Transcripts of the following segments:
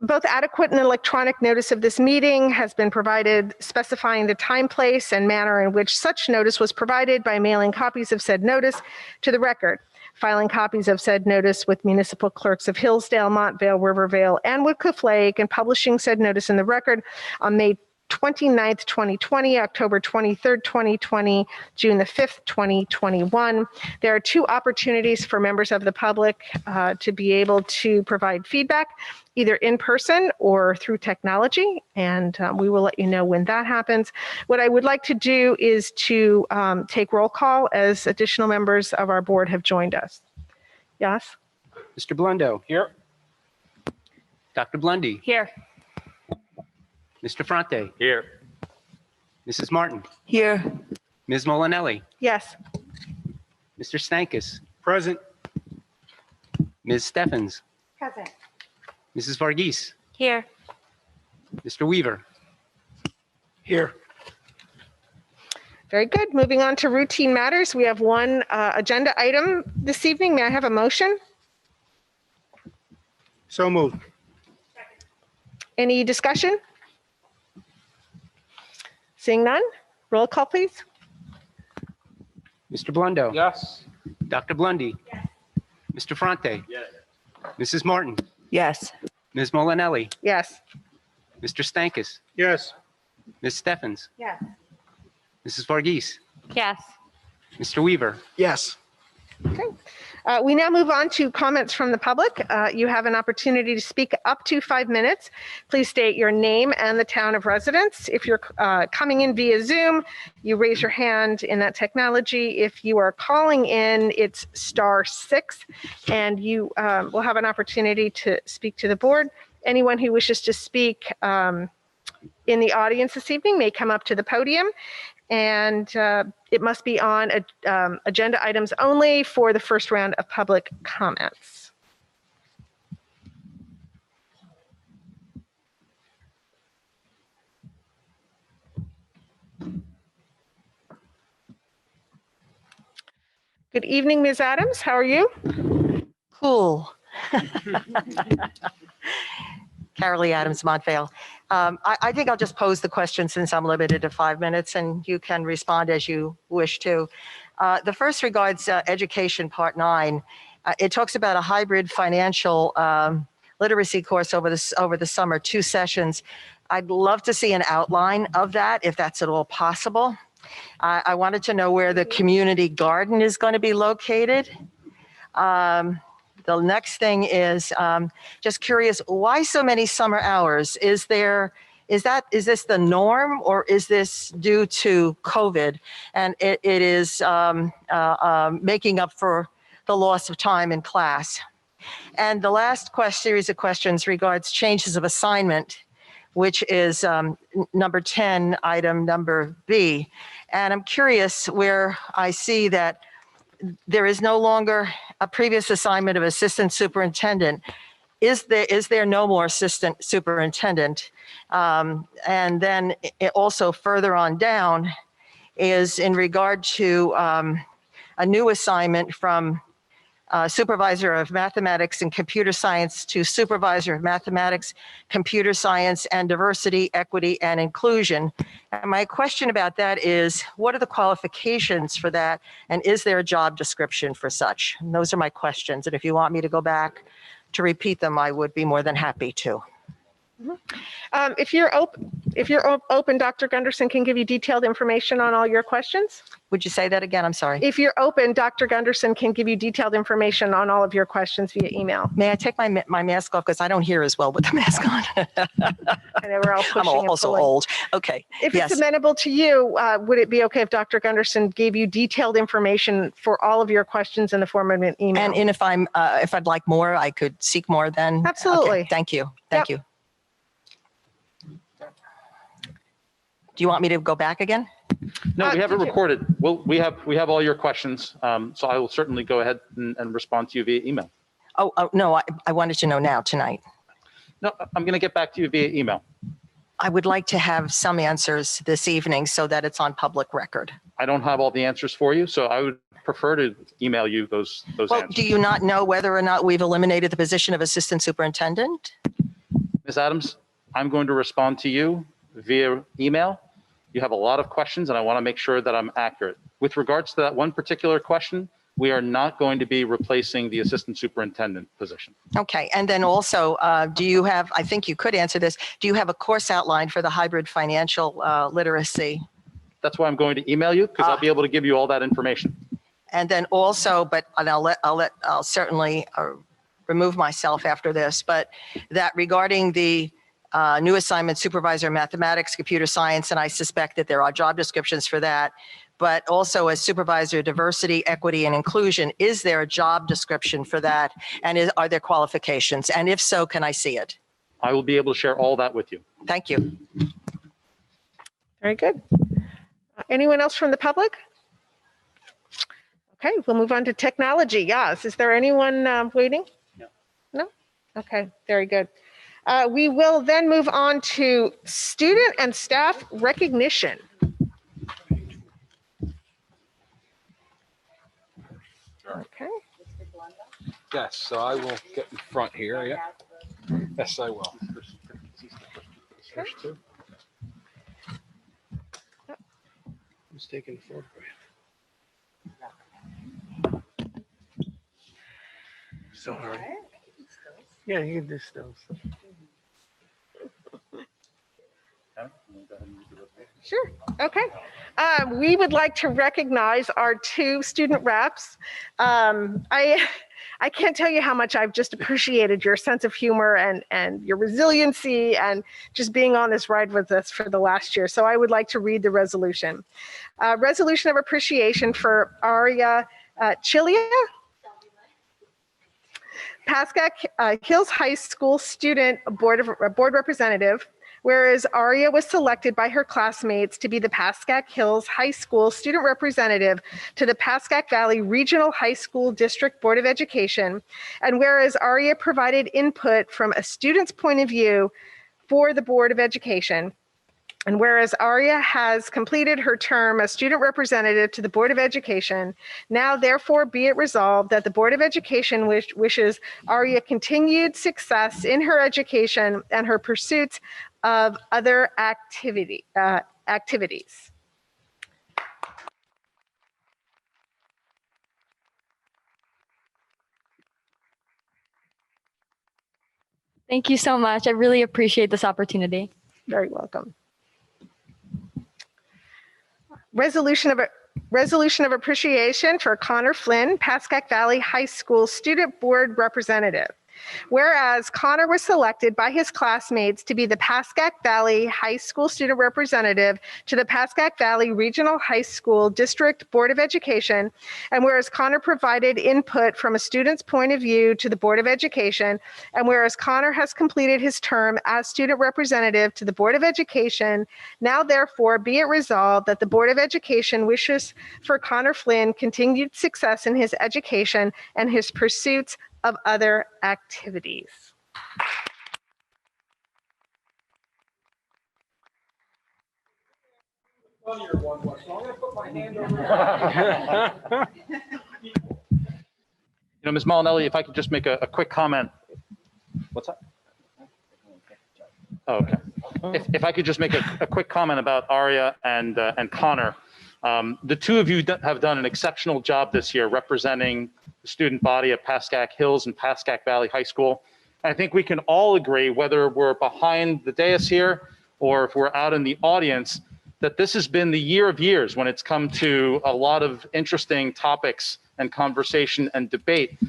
Both adequate and electronic notice of this meeting has been provided, specifying the time, place, and manner in which such notice was provided by mailing copies of said notice to the record, filing copies of said notice with municipal clerks of Hillsdale, Montvale, Rivervale, and Woodcliff Lake, and publishing said notice in the record on May 29th, 2020, October 23rd, 2020, June the 5th, 2021. There are two opportunities for members of the public to be able to provide feedback, either in person or through technology, and we will let you know when that happens. What I would like to do is to take roll call as additional members of our board have joined us. Yes? Mr. Blundo. Here. Dr. Blundy. Here. Mr. Fronte. Here. Mrs. Martin. Here. Ms. Molinelli. Yes. Mr. Stankus. Present. Ms. Steffens. Present. Mrs. Varghese. Here. Mr. Weaver. Here. Very good. Moving on to routine matters. We have one agenda item this evening. May I have a motion? So moved. Any discussion? Seeing none, roll call, please. Mr. Blundo. Yes. Dr. Blundy. Yes. Mr. Fronte. Yes. Mrs. Martin. Yes. Ms. Molinelli. Yes. Mr. Stankus. Yes. Ms. Steffens. Yes. Mrs. Varghese. Yes. Mr. Weaver. Yes. Okay. We now move on to comments from the public. You have an opportunity to speak up to 5 minutes. Please state your name and the town of residence. If you're coming in via Zoom, you raise your hand in that technology. If you are calling in, it's *6, and you will have an opportunity to speak to the board. Anyone who wishes to speak in the audience this evening may come up to the podium, and it must be on agenda items only for the first round of public comments. Good evening, Ms. Adams. How are you? Cool. Carolee Adams, Montvale. I think I'll just pose the question since I'm limited to 5 minutes, and you can respond as you wish to. The first regards education, part 9. It talks about a hybrid financial literacy course over the summer, 2 sessions. I'd love to see an outline of that, if that's at all possible. I wanted to know where the community garden is going to be located. The next thing is just curious, why so many summer hours? Is this the norm, or is this due to COVID? And it is making up for the loss of time in class. And the last series of questions regards changes of assignment, which is number 10, item number B. And I'm curious where I see that there is no longer a previous assignment of assistant superintendent. Is there no more assistant superintendent? And then also further on down is in regard to a new assignment from supervisor of mathematics and computer science to supervisor of mathematics, computer science, and diversity, equity, and inclusion. And my question about that is, what are the qualifications for that? And is there a job description for such? And those are my questions. And if you want me to go back to repeat them, I would be more than happy to. If you're open, Dr. Gunderson can give you detailed information on all your questions. Would you say that again? I'm sorry. If you're open, Dr. Gunderson can give you detailed information on all of your questions via email. May I take my mask off, because I don't hear as well with the mask on. I know we're all pushing. I'm also old. Okay. If yes. it's amenable to you, would it be okay if Dr. Gunderson gave you detailed information for all of your questions in the form of an email? And if I'd like more, I could seek more then? Absolutely. Okay. Thank you. Thank Yep. you. Do you want me to go back again? No, we have it recorded. We have all your questions. So I will certainly go ahead and respond to you via email. Oh no, I wanted to know now, tonight. No, I'm going to get back to you via email. I would like to have some answers this evening so that it's on public record. I don't have all the answers for you, so I would prefer to email you those Well, answers. do you not know whether or not we've eliminated the position of assistant superintendent? Ms. Adams, I'm going to respond to you via email. You have a lot of questions and I want to make sure that I'm accurate. With regards to that one particular question, we are not going to be replacing the assistant superintendent position. Okay, and then also, do you have, I think you could answer this, do you have a course outline for the hybrid financial literacy? That's why I'm going to email you, because I'll be able to give you all that information. And then also, but I'll certainly remove myself after this, but that regarding the new assignment supervisor mathematics, computer science, and I suspect that there are job descriptions for that, but also as supervisor diversity, equity, and inclusion, is there a job description for that? And are there qualifications? And if so, can I see it? I will be able to share all that with you. Thank you. Very good. Anyone else from the public? Okay, we'll move on to technology. Yes, is there anyone waiting? No. No? Okay, very good. We will then move on to student and staff recognition. Okay. Yes, so I will get in front here, yeah. Yes, I will. First two. Who's taking the photograph? So, all right. Yeah, you can do still. Sure. Okay. We would like to recognize our two student reps. I can't tell you how much I've just appreciated your sense of humor and your resiliency and just being on this ride with us for the last year. So I would like to read the resolution. Resolution of appreciation for Aria Chilia, Pascack Hills High School student board representative. Whereas Aria was selected by her classmates to be the Pascack Hills High School student representative to the Pascack Valley Regional High School District Board of Education, and whereas Aria provided input from a student's point of view for the Board of Education, and whereas Aria has completed her term as student representative to the Board of Education, now therefore be it resolved that the Board of Education wishes Aria continued success in her education and her pursuits of other activities. Thank you so much. I really appreciate this opportunity. Very welcome. Resolution of appreciation for Connor Flynn, Pascack Valley High School Student Board Representative. Whereas Connor was selected by his classmates to be the Pascack Valley High School student representative to the Pascack Valley Regional High School District Board of Education, and whereas Connor provided input from a student's point of view to the Board of Education, and whereas Connor has completed his term as student representative to the Board of Education, now therefore be it resolved that the Board of Education wishes for Connor Flynn continued success in his education and his pursuits of other activities. Ms. Molinelli, if I could just make a quick comment. What's that? Oh, okay. If I could just make a quick comment about Aria and Connor. The two of you have done an exceptional job this year representing the student body at Pascack Hills and Pascack Valley High School. I think we can all agree, whether we're behind the dais here or if we're out in the audience, that this has been the year of years when it's come to a lot of interesting topics and conversation and debate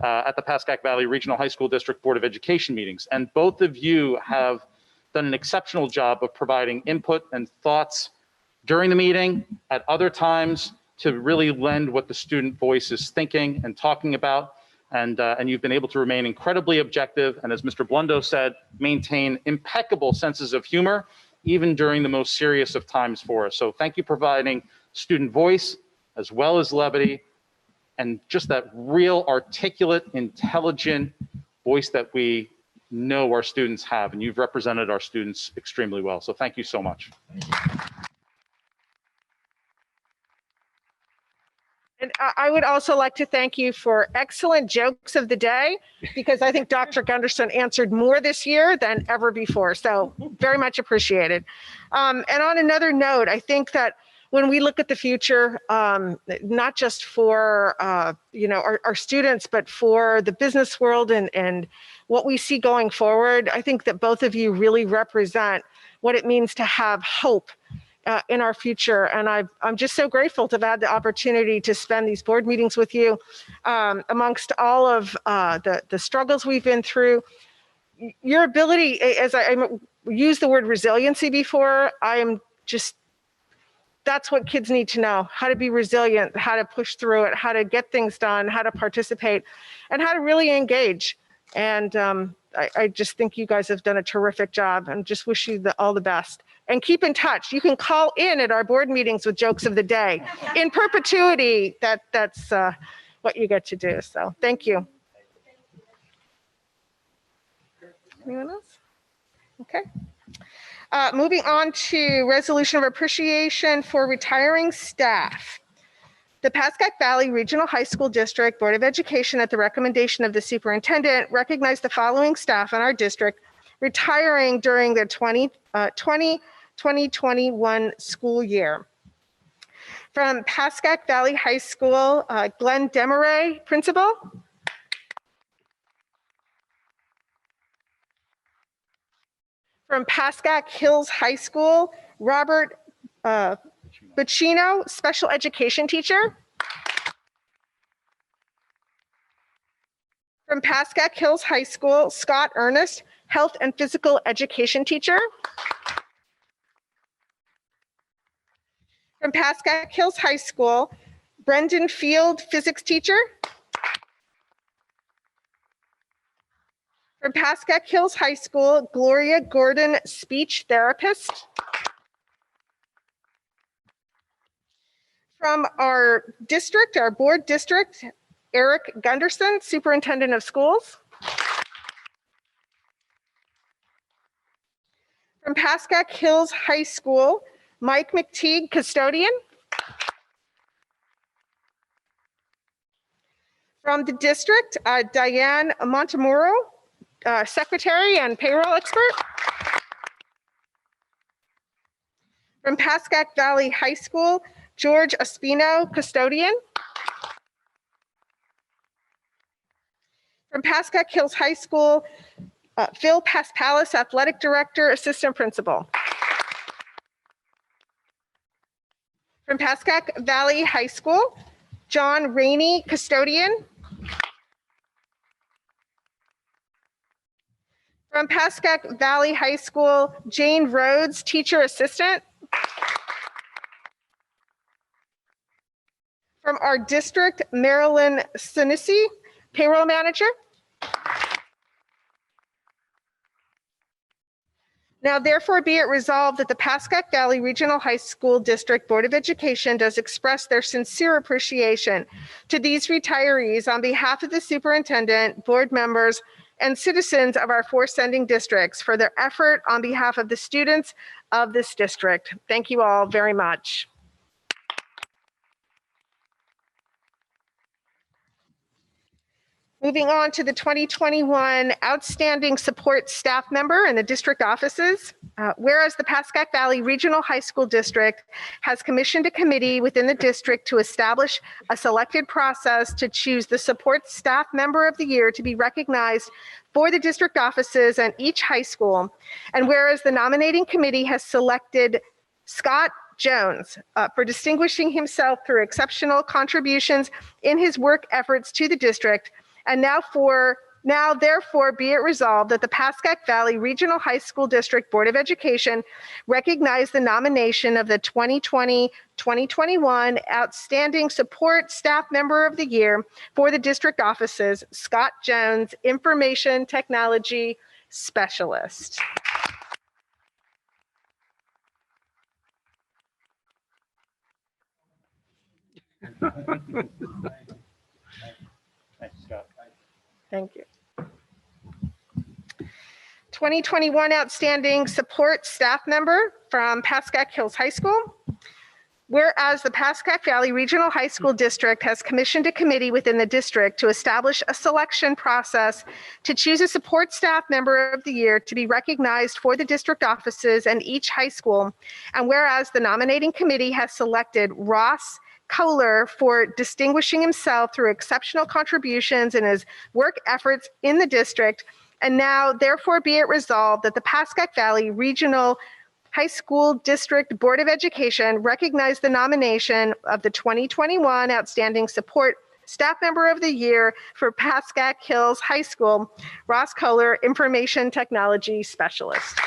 at the Pascack Valley Regional High School District Board of Education meetings. And both of you have done an exceptional job of providing input and thoughts during the meeting, at other times, to really lend what the student voice is thinking and talking about. And you've been able to remain incredibly objective. And as Mr. Blundo said, maintain impeccable senses of humor, even during the most serious of times for us. So thank you for providing student voice as well as levity and just that real articulate, intelligent voice that we know our students have. And you've represented our students extremely well. So thank you so much. And I would also like to thank you for excellent jokes of the day, because I think Dr. Gunderson answered more this year than ever before. So very much appreciated. And on another note, I think that when we look at the future, not just for our students, but for the business world and what we see going forward, I think that both of you really represent what it means to have hope in our future. And I'm just so grateful to have had the opportunity to spend these board meetings with you amongst all of the struggles we've been through. Your ability, as I used the word resiliency before, that's what kids need to know: how to be resilient, how to push through it, how to get things done, how to participate, and how to really engage. And I just think you guys have done a terrific job, and just wish you all the best. And keep in touch. You can call in at our board meetings with jokes of the day. In perpetuity, that's what you get to do. So thank you. Anyone else? Okay. Moving on to resolution of appreciation for retiring staff. The Pascack Valley Regional High School District Board of Education, at the recommendation of the superintendent, recognized the following staff in our district retiring during the 2020-2021 school year. From Pascack Valley High School, Glenn Demaray, principal. From Pascack Hills High School, Robert Bacino, special education teacher. From Pascack Hills High School, Scott Ernest, health and physical education teacher. From Pascack Hills High School, Brendan Field, physics teacher. From Pascack Hills High School, Gloria Gordon, speech therapist. From our district, our board district, Eric Gunderson, superintendent of schools. From Pascack Hills High School, Mike McTeague, custodian. From the district, Diane Montemuro, secretary and payroll expert. From Pascack Valley High School, George Espino, custodian. From Pascack Hills High School, Phil Paspalis, athletic director, assistant principal. From Pascack Valley High School, John Rainey, custodian. From Pascack Valley High School, Jane Rhodes, teacher assistant. From our district, Marilyn Sinisi, payroll manager. Now therefore be it resolved that the Pascack Valley Regional High School District Board of Education does express their sincere appreciation to these retirees on behalf of the superintendent, board members, and citizens of our 4 sending districts for their effort on behalf of the students of this district. Thank you all very much. Moving on to the 2021 Outstanding Support Staff Member in the district offices. Whereas the Pascack Valley Regional High School District has commissioned a committee within the district to establish a selected process to choose the Support Staff Member of the Year to be recognized for the district offices and each high school. And whereas the nominating committee has selected Scott Jones for distinguishing himself through exceptional contributions in his work efforts to the district. And now therefore be it resolved that the Pascack Valley Regional High School District Board of Education recognize the nomination of the 2020-2021 Outstanding Support Staff Member of the Year for the district offices, Scott Jones, Information Technology Specialist. Thanks, Scott. Thank you. 2021 Outstanding Support Staff Member from Pascack Hills High School, Whereas the Pascack Valley Regional High School District has commissioned a committee within the district to establish a selection process to choose a support staff member of the year to be recognized for the district offices and each high school. And whereas the nominating committee has selected Ross Kohler for distinguishing himself through exceptional contributions in his work efforts in the district. And now, therefore, be it resolved that the Pascack Valley Regional High School District Board of Education recognize the nomination of the 2021 Outstanding Support Staff Member of the Year for Pascack Hills High School, Ross Kohler, Information Technology Specialist.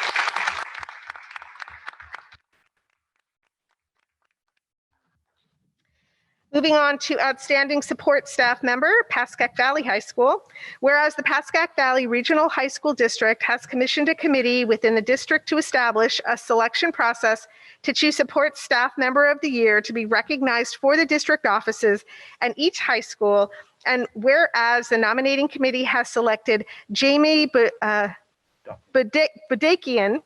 Moving on to Outstanding Support Staff Member, Pascack Valley High School. Whereas the Pascack Valley Regional High School District has commissioned a committee within the district to establish a selection process to choose Support Staff Member of the Year to be recognized for the district offices and each high school. And whereas the nominating committee has selected Jamie Badakian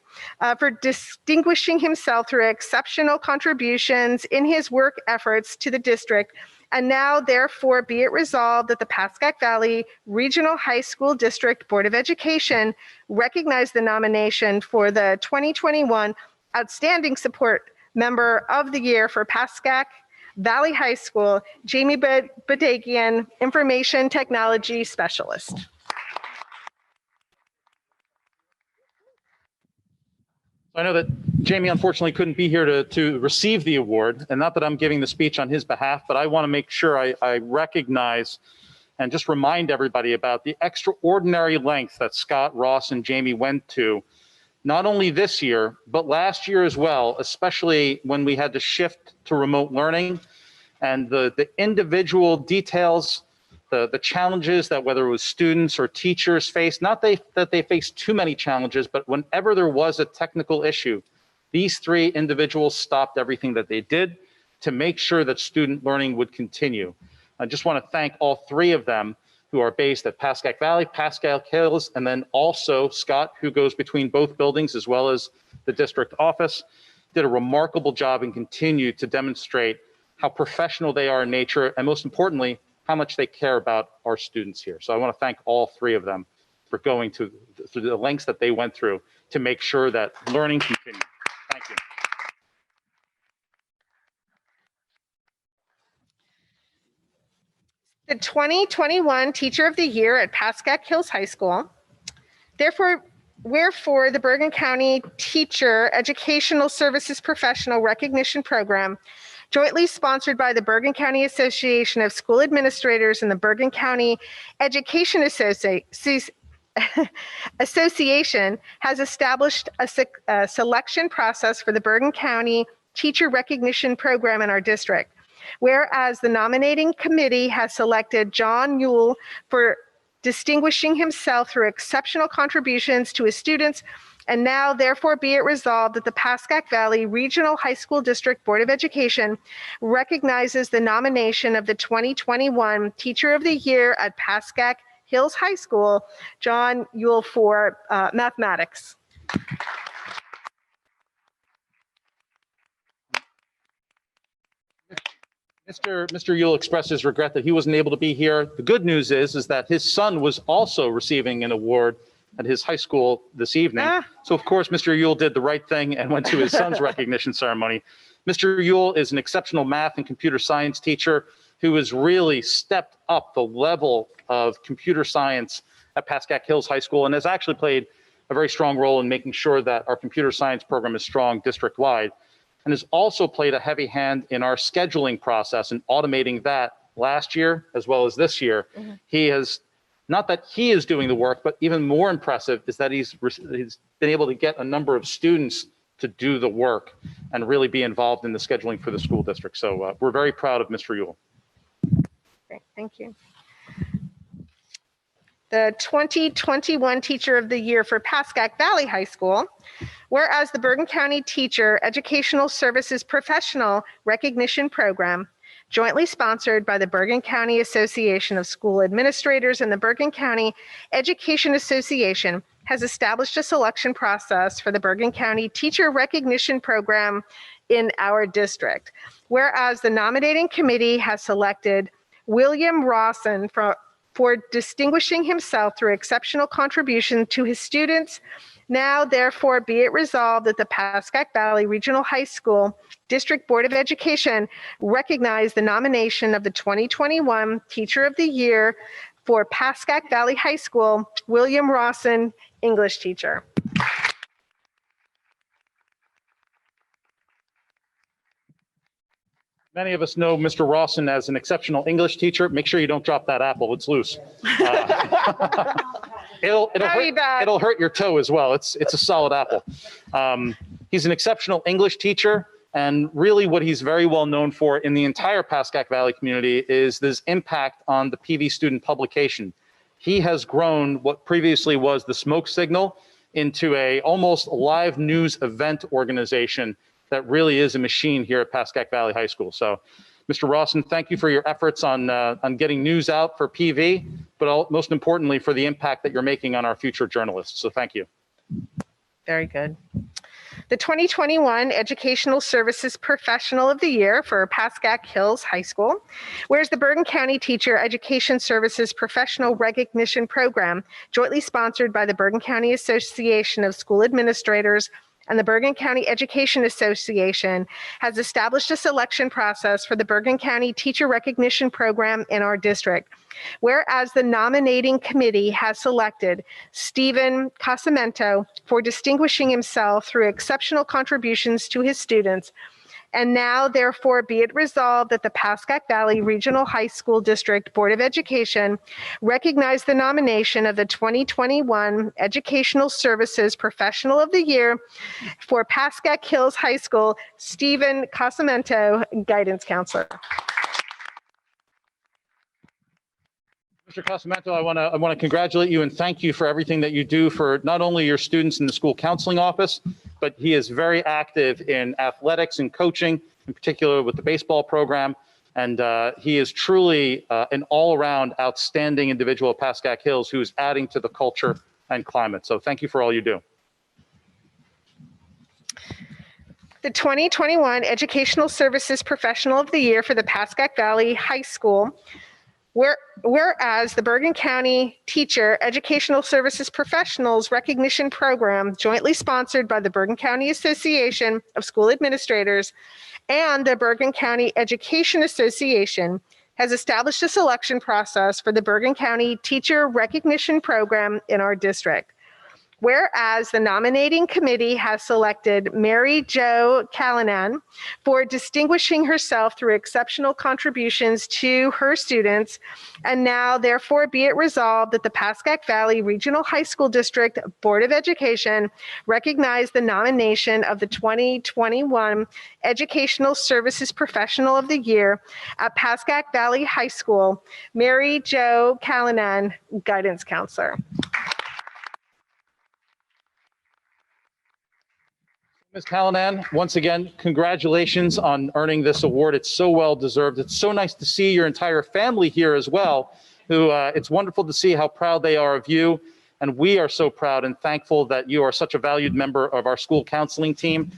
for distinguishing himself through exceptional contributions in his work efforts to the district. And now, therefore, be it resolved that the Pascack Valley Regional High School District Board of Education recognize the nomination for the 2021 Outstanding Support Member of the Year for Pascack Valley High School, Jamie Badakian, Information Technology Specialist. I know that Jamie unfortunately couldn't be here to receive the award, and not that I'm giving the speech on his behalf, but I want to make sure I recognize and just remind everybody about the extraordinary length that Scott, Ross, and Jamie went to, not only this year, but last year as well, especially when we had to shift to remote learning, and the individual details, the challenges that whether it was students or teachers faced, not that they faced too many challenges, but whenever there was a technical issue, these three individuals stopped everything that they did to make sure that student learning would continue. I just want to thank all three of them who are based at Pascack Valley, Pascack Hills, and then also Scott, who goes between both buildings as well as the district office, did a remarkable job and continue to demonstrate how professional they are in nature, and most importantly, how much they care about our students here. So I want to thank all three of them for going through the lengths that they went through to make sure that learning continued. Thank you. The 2021 Teacher of the Year at Pascack Hills High School. Wherefore, the Bergen County Teacher Educational Services Professional Recognition Program, jointly sponsored by the Bergen County Association of School Administrators and the Bergen County Education Association, has established a selection process for the Bergen County Teacher Recognition Program in our district. Whereas the nominating committee has selected John Yule for distinguishing himself through exceptional contributions to his students. And now, therefore, be it resolved that the Pascack Valley Regional High School District Board of Education recognizes the nomination of the 2021 Teacher of the Year at Pascack Hills High School, John Yule, for mathematics. Mr. Yule expressed his regret that he wasn't able to be here. The good news is that his son was also receiving an award at his high school this evening. So of course, Mr. Yule did the right thing and went to his son's recognition ceremony. Mr. Yule is an exceptional math and computer science teacher who has really stepped up the level of computer science at Pascack Hills High School and has actually played a very strong role in making sure that our computer science program is strong district-wide, and has also played a heavy hand in our scheduling process and automating that last year as well as this year. Mm-hmm. He has, not that he is doing the work, but even more impressive is that he's been able to get a number of students to do the work and really be involved in the scheduling for the school district. So we're very proud of Mr. Yule. Great, thank you. The 2021 Teacher of the Year for Pascack Valley High School. Whereas the Bergen County Teacher Educational Services Professional Recognition Program, jointly sponsored by the Bergen County Association of School Administrators and the Bergen County Education Association, has established a selection process for the Bergen County Teacher Recognition Program in our district. Whereas the nominating committee has selected William Rossen for distinguishing himself through exceptional contribution to his students. Now, therefore, be it resolved that the Pascack Valley Regional High School District Board of Education recognize the nomination of the 2021 Teacher of the Year for Pascack Valley High School, William Rossen, English teacher. Many of us know Mr. Rossen as an exceptional English teacher. Make sure you don't drop that apple, it's loose. It'll hurt your toe as well. It's a solid apple. He's an exceptional English teacher, and really what he's very well known for in the entire Pascack Valley community is this impact on the PV student publication. He has grown what previously was the Smoke Signal into a almost live news event organization that really is a machine here at Pascack Valley High School. So, Mr. Rossen, thank you for your efforts on getting news out for PV, but most importantly for the impact that you're making on our future journalists. So thank you. Very good. The 2021 Educational Services Professional of the Year for Pascack Hills High School. Whereas the Bergen County Teacher Education Services Professional Recognition Program, jointly sponsored by the Bergen County Association of School Administrators and the Bergen County Education Association, has established a selection process for the Bergen County Teacher Recognition Program in our district. Whereas the nominating committee has selected Stephen Cosmento for distinguishing himself through exceptional contributions to his students. And now, therefore, be it resolved that the Pascack Valley Regional High School District Board of Education recognize the nomination of the 2021 Educational Services Professional of the Year for Pascack Hills High School, Stephen Cosmento, Guidance Counselor. Mr. Cosmento, I want to congratulate you and thank you for everything that you do for not only your students in the school counseling office, but he is very active in athletics and coaching, in particular with the baseball program. And he is truly an all-around outstanding individual at Pascack Hills who is adding to the culture and climate. So thank you for all you do. The 2021 Educational Services Professional of the Year for the Pascack Valley High School. Whereas the Bergen County Teacher Educational Services Professionals Recognition Program, jointly sponsored by the Bergen County Association of School Administrators and the Bergen County Education Association, has established a selection process for the Bergen County Teacher Recognition Program in our district. Whereas the nominating committee has selected Mary Jo Callanan for distinguishing herself through exceptional contributions to her students, and now therefore be it resolved that the Pascack Valley Regional High School District Board of Education recognize the nomination of the 2021 Educational Services Professional of the Year at Pascack Valley High School, Mary Jo Callanan, Guidance Counselor. Ms. Callanan, once again, congratulations on earning this award. It's so well deserved. It's so nice to see your entire family here as well, who it's wonderful to see how proud they are of you. And we are so proud and thankful that you are such a valued member of our school counseling team.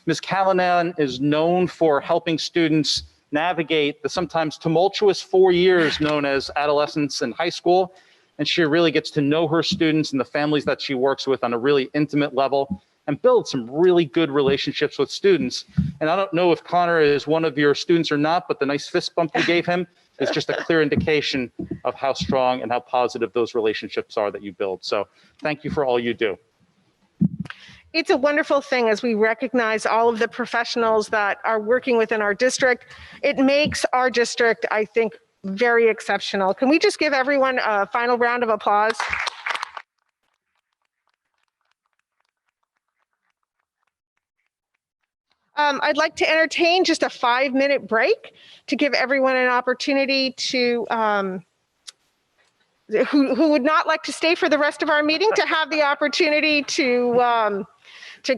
Ms. Callanan is known for helping students navigate the sometimes tumultuous 4 years known as adolescence and high school. And she really gets to know her students and the families that she works with on a really intimate level, and build some really good relationships with students. And I don't know if Connor is one of your students or not, but the nice fist bump you gave him is just a clear indication of how strong and how positive those relationships are that you build. So thank you for all you do. It's a wonderful thing as we recognize all of the professionals that are working within our district. It makes our district, I think, very exceptional. Can we just give everyone a final round of applause? I'd like to entertain just a 5-minute break to give everyone an opportunity to, who would not like to stay for the rest of our meeting, to have the opportunity to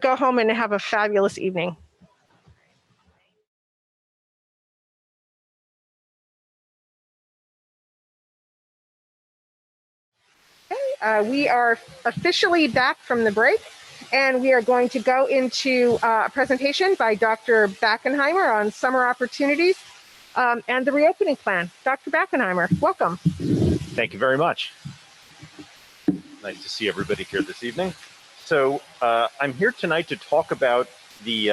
go home and have a fabulous evening. Okay, We are officially back from the break, and we are going to go into a presentation by Dr. Backenheimer on summer opportunities and the reopening plan. Dr. Backenheimer, welcome. Thank you very much. Nice to see everybody here this evening. So I'm here tonight to talk about the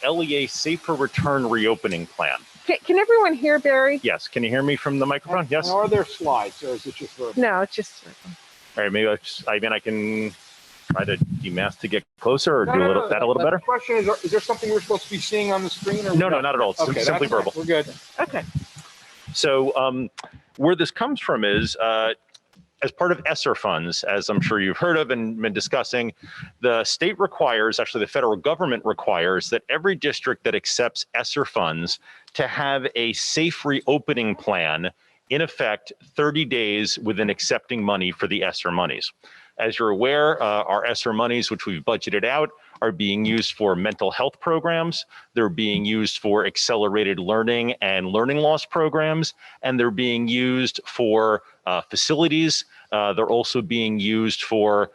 LEA Safer Return Reopening Plan. Can everyone hear Barry? Yes, can you hear me from the microphone? Yes. Are there slides, or is it just verbal? No, it's just. All right, maybe I can try to demask to get closer, or No, do no, a little, no, that a little the better. question is there something we're supposed to be seeing on the screen? Or No, not at all. It's okay, simply that's fine. verbal. We're good. Okay. So where this comes from is as part of ESSER funds, as I'm sure you've heard of and been discussing, the state requires, actually the federal government requires, that every district that accepts ESSER funds to have a safe reopening plan in effect 30 days within accepting money for the ESSER monies. As you're aware, our ESSER monies, which we've budgeted out, are being used for mental health programs. They're being used for accelerated learning and learning loss programs, and they're being used for facilities. They're also being used for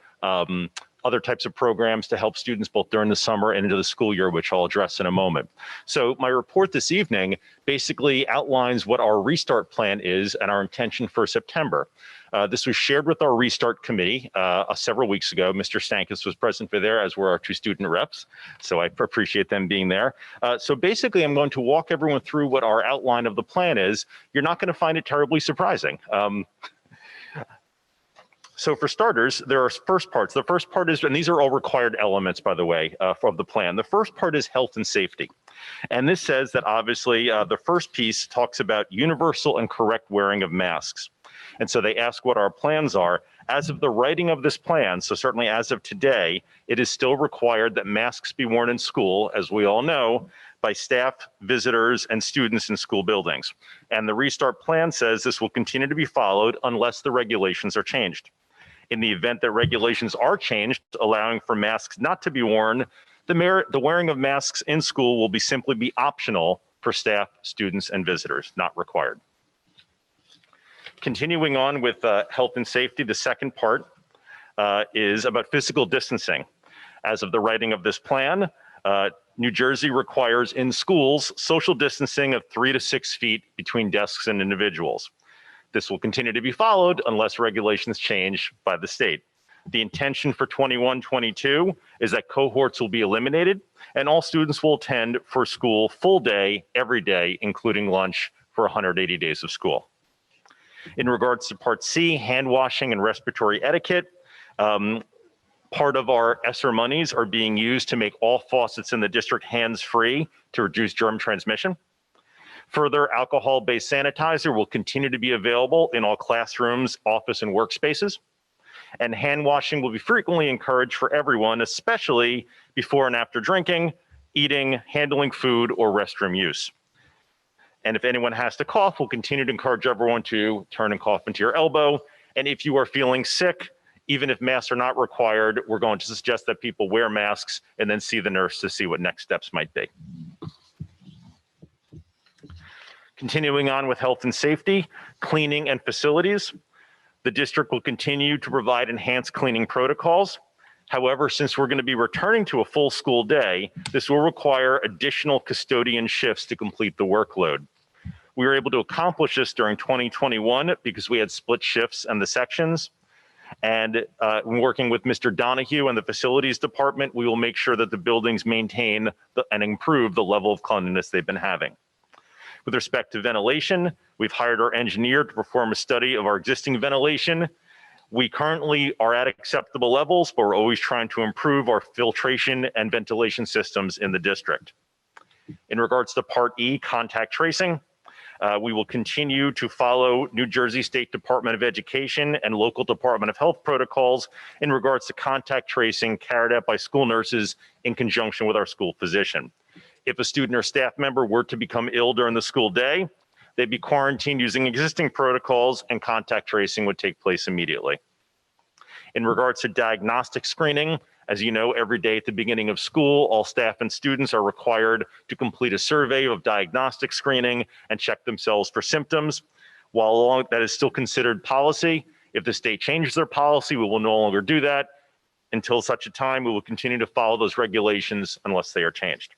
other types of programs to help students both during the summer and into the school year, which I'll address in a moment. So my report this evening basically outlines what our restart plan is and our intention for September. This was shared with our restart committee several weeks ago. Mr. Stankus was present for there, as were our two student reps. So I appreciate them being there. So basically, I'm going to walk everyone through what our outline of the plan is. You're not going to find it terribly surprising. So for starters, there are first parts. The first part is, and these are all required elements, by the way, of the plan. The first part is health and safety. And this says that obviously the first piece talks about universal and correct wearing of masks. And so they ask what our plans are. As of the writing of this plan, so certainly as of today, it is still required that masks be worn in school, as we all know, by staff, visitors, and students in school buildings. And the restart plan says this will continue to be followed unless the regulations are changed. In the event that regulations are changed, allowing for masks not to be worn, the wearing of masks in school will simply be optional for staff, students, and visitors, not required. Continuing on with health and safety, the second part is about physical distancing. As of the writing of this plan, New Jersey requires in schools social distancing of 3 to 6 feet between desks and individuals. This will continue to be followed unless regulations change by the state. The intention for 21-22 is that cohorts will be eliminated and all students will attend for school full day, every day, including lunch for 180 days of school. In regards to Part C, hand washing and respiratory etiquette, part of our ESSER monies are being used to make all faucets in the district hands-free to reduce germ transmission. Further, alcohol-based sanitizer will continue to be available in all classrooms, office, and workspaces. And hand washing will be frequently encouraged for everyone, especially before and after drinking, eating, handling food, or restroom use. And if anyone has to cough, we'll continue to encourage everyone to turn and cough into your elbow. And if you are feeling sick, even if masks are not required, we're going to suggest that people wear masks and then see the nurse to see what next steps might be. Continuing on with health and safety, cleaning and facilities. The district will continue to provide enhanced cleaning protocols. However, since we're going to be returning to a full school day, this will require additional custodian shifts to complete the workload. We were able to accomplish this during 2021 because we had split shifts and the sections. And working with Mr. Donahue and the facilities department, we will make sure that the buildings maintain and improve the level of cleanliness they've been having. With respect to ventilation, we've hired our engineer to perform a study of our existing ventilation. We currently are at acceptable levels, but we're always trying to improve our filtration and ventilation systems in the district. In regards to Part E, contact tracing, we will continue to follow New Jersey State Department of Education and local Department of Health protocols in regards to contact tracing carried out by school nurses in conjunction with our school physician. If a student or staff member were to become ill during the school day, they'd be quarantined using existing protocols and contact tracing would take place immediately. In regards to diagnostic screening, as you know, every day at the beginning of school, all staff and students are required to complete a survey of diagnostic screening and check themselves for symptoms. While that is still considered policy, If the state changes their policy, we will no longer do that. Until such a time, we will continue to follow those regulations unless they are changed.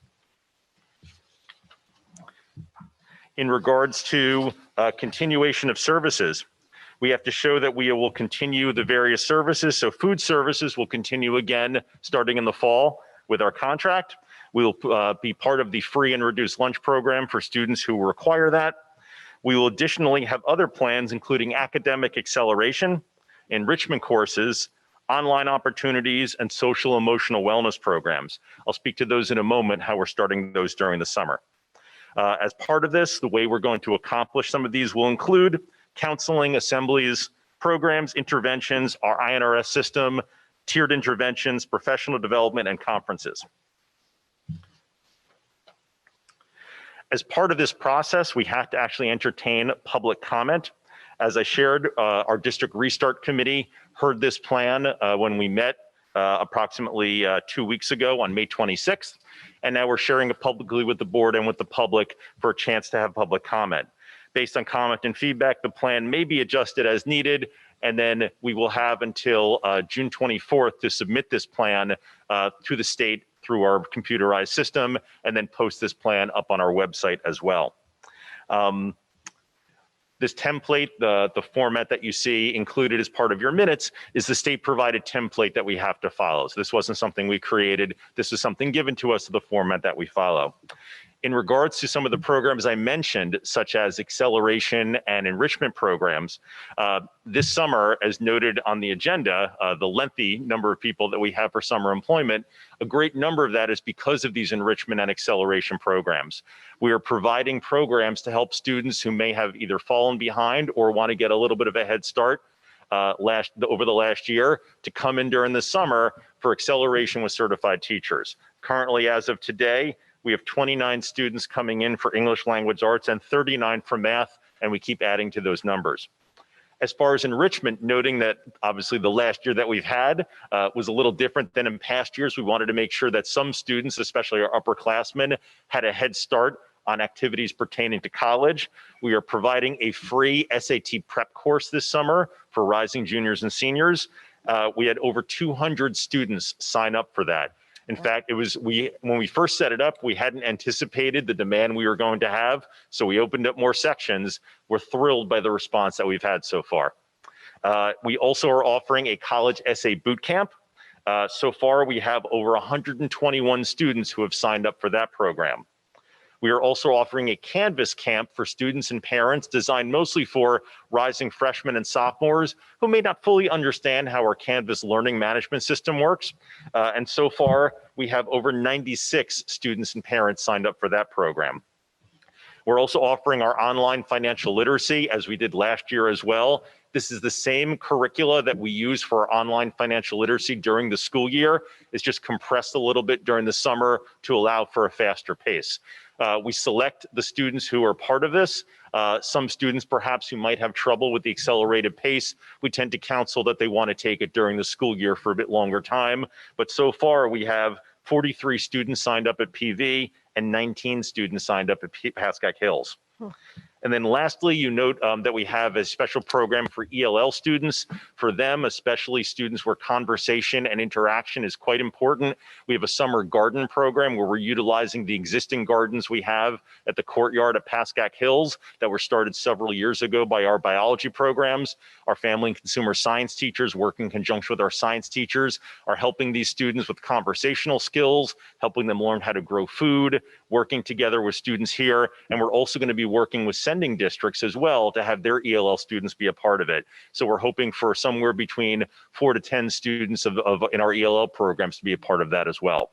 In regards to continuation of services, we have to show that we will continue the various services. So food services will continue again starting in the fall with our contract. We will be part of the free and reduced lunch program for students who require that. We will additionally have other plans, including academic acceleration, enrichment courses, online opportunities, and social emotional wellness programs. I'll speak to those in a moment, how we're starting those during the summer. As part of this, the way we're going to accomplish some of these will include counseling, assemblies, programs, interventions, our INRS system, tiered interventions, professional development, and conferences. As part of this process, we have to actually entertain public comment. As I shared, our district restart committee heard this plan when we met approximately 2 weeks ago on May 26th. And now we're sharing it publicly with the board and with the public for a chance to have public comment. Based on comment and feedback, the plan may be adjusted as needed, and then we will have until June 24th to submit this plan to the state through our computerized system, and then post this plan up on our website as well. This template, the format that you see included as part of your minutes, is the state provided template that we have to follow. So this wasn't something we created. This is something given to us, the format that we follow. In regards to some of the programs I mentioned, such as acceleration and enrichment programs, this summer, as noted on the agenda, the lengthy number of people that we have for summer employment, a great number of that is because of these enrichment and acceleration programs. We are providing programs to help students who may have either fallen behind or want to get a little bit of a head start over the last year to come in during the summer for acceleration with certified teachers. Currently, as of today, we have 29 students coming in for English language arts and 39 for math, and we keep adding to those numbers. As far as enrichment, noting that obviously the last year that we've had was a little different than in past years. We wanted to make sure that some students, especially our upperclassmen, had a head start on activities pertaining to college. We are providing a free SAT prep course this summer for rising juniors and seniors. We had over 200 students sign up for that. In fact, when we first set it up, we hadn't anticipated the demand we were going to have, so we opened up more sections. We're thrilled by the response that we've had so far. We also are offering a college essay boot camp. So far, we have over 121 students who have signed up for that program. We are also offering a Canvas camp for students and parents designed mostly for rising freshmen and sophomores who may not fully understand how our Canvas learning management system works. And so far, we have over 96 students and parents signed up for that program. We're also offering our online financial literacy as we did last year as well. This is the same curricula that we use for our online financial literacy during the school year. It's just compressed a little bit during the summer to allow for a faster pace. We select the students who are part of this. Some students perhaps who might have trouble with the accelerated pace, we tend to counsel that they want to take it during the school year for a bit longer time. But so far we have 43 students signed up at PV and 19 students signed up at Pascack Hills. And then lastly, you note that we have a special program for ELL students. For them, especially students where conversation and interaction is quite important, we have a summer garden program where we're utilizing the existing gardens we have at the courtyard at Pascack Hills that were started several years ago by our biology programs. Our family and consumer science teachers, working in conjunction with our science teachers, are helping these students with conversational skills, helping them learn how to grow food, working together with students here. And we're also going to be working with sending districts as well to have their ELL students be a part of it. So we're hoping for somewhere between 4 to 10 students in our ELL programs to be a part of that as well.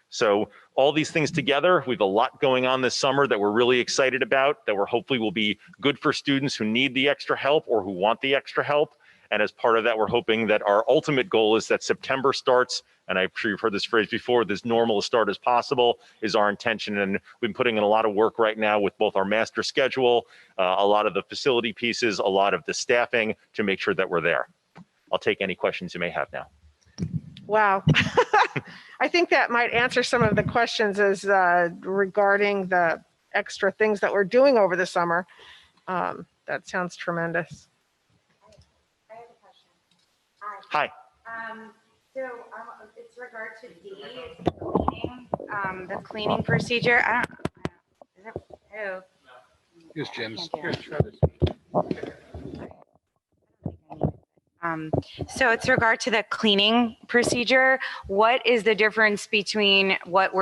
So all these things together, we have a lot going on this summer that we're really excited about, that we're hopefully will be good for students who need the extra help or who want the extra help. And as part of that, we're hoping that our ultimate goal is that September starts, and I'm sure you've heard this phrase before, as normal a start as possible is our intention. And we've been putting in a lot of work right now with both our master schedule, a lot of the facility pieces, a lot of the staffing to make sure that we're there. I'll take any questions you may have now. Wow. I think that might answer some of the questions as regarding the extra things that we're doing over the summer. That sounds tremendous. I have a question. Hi. It's regard to D, it's cleaning, the cleaning procedure. I don't, is it, oh, Here's Jim's. Can't so it's regard to the cleaning procedure. What is the difference between what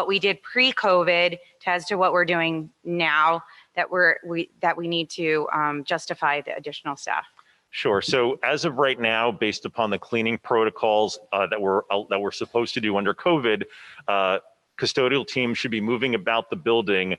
we did pre-COVID as to what we're doing now that we need to justify the additional staff? Sure. So as of right now, based upon the cleaning protocols that we're supposed to do under COVID, custodial teams should be moving about the building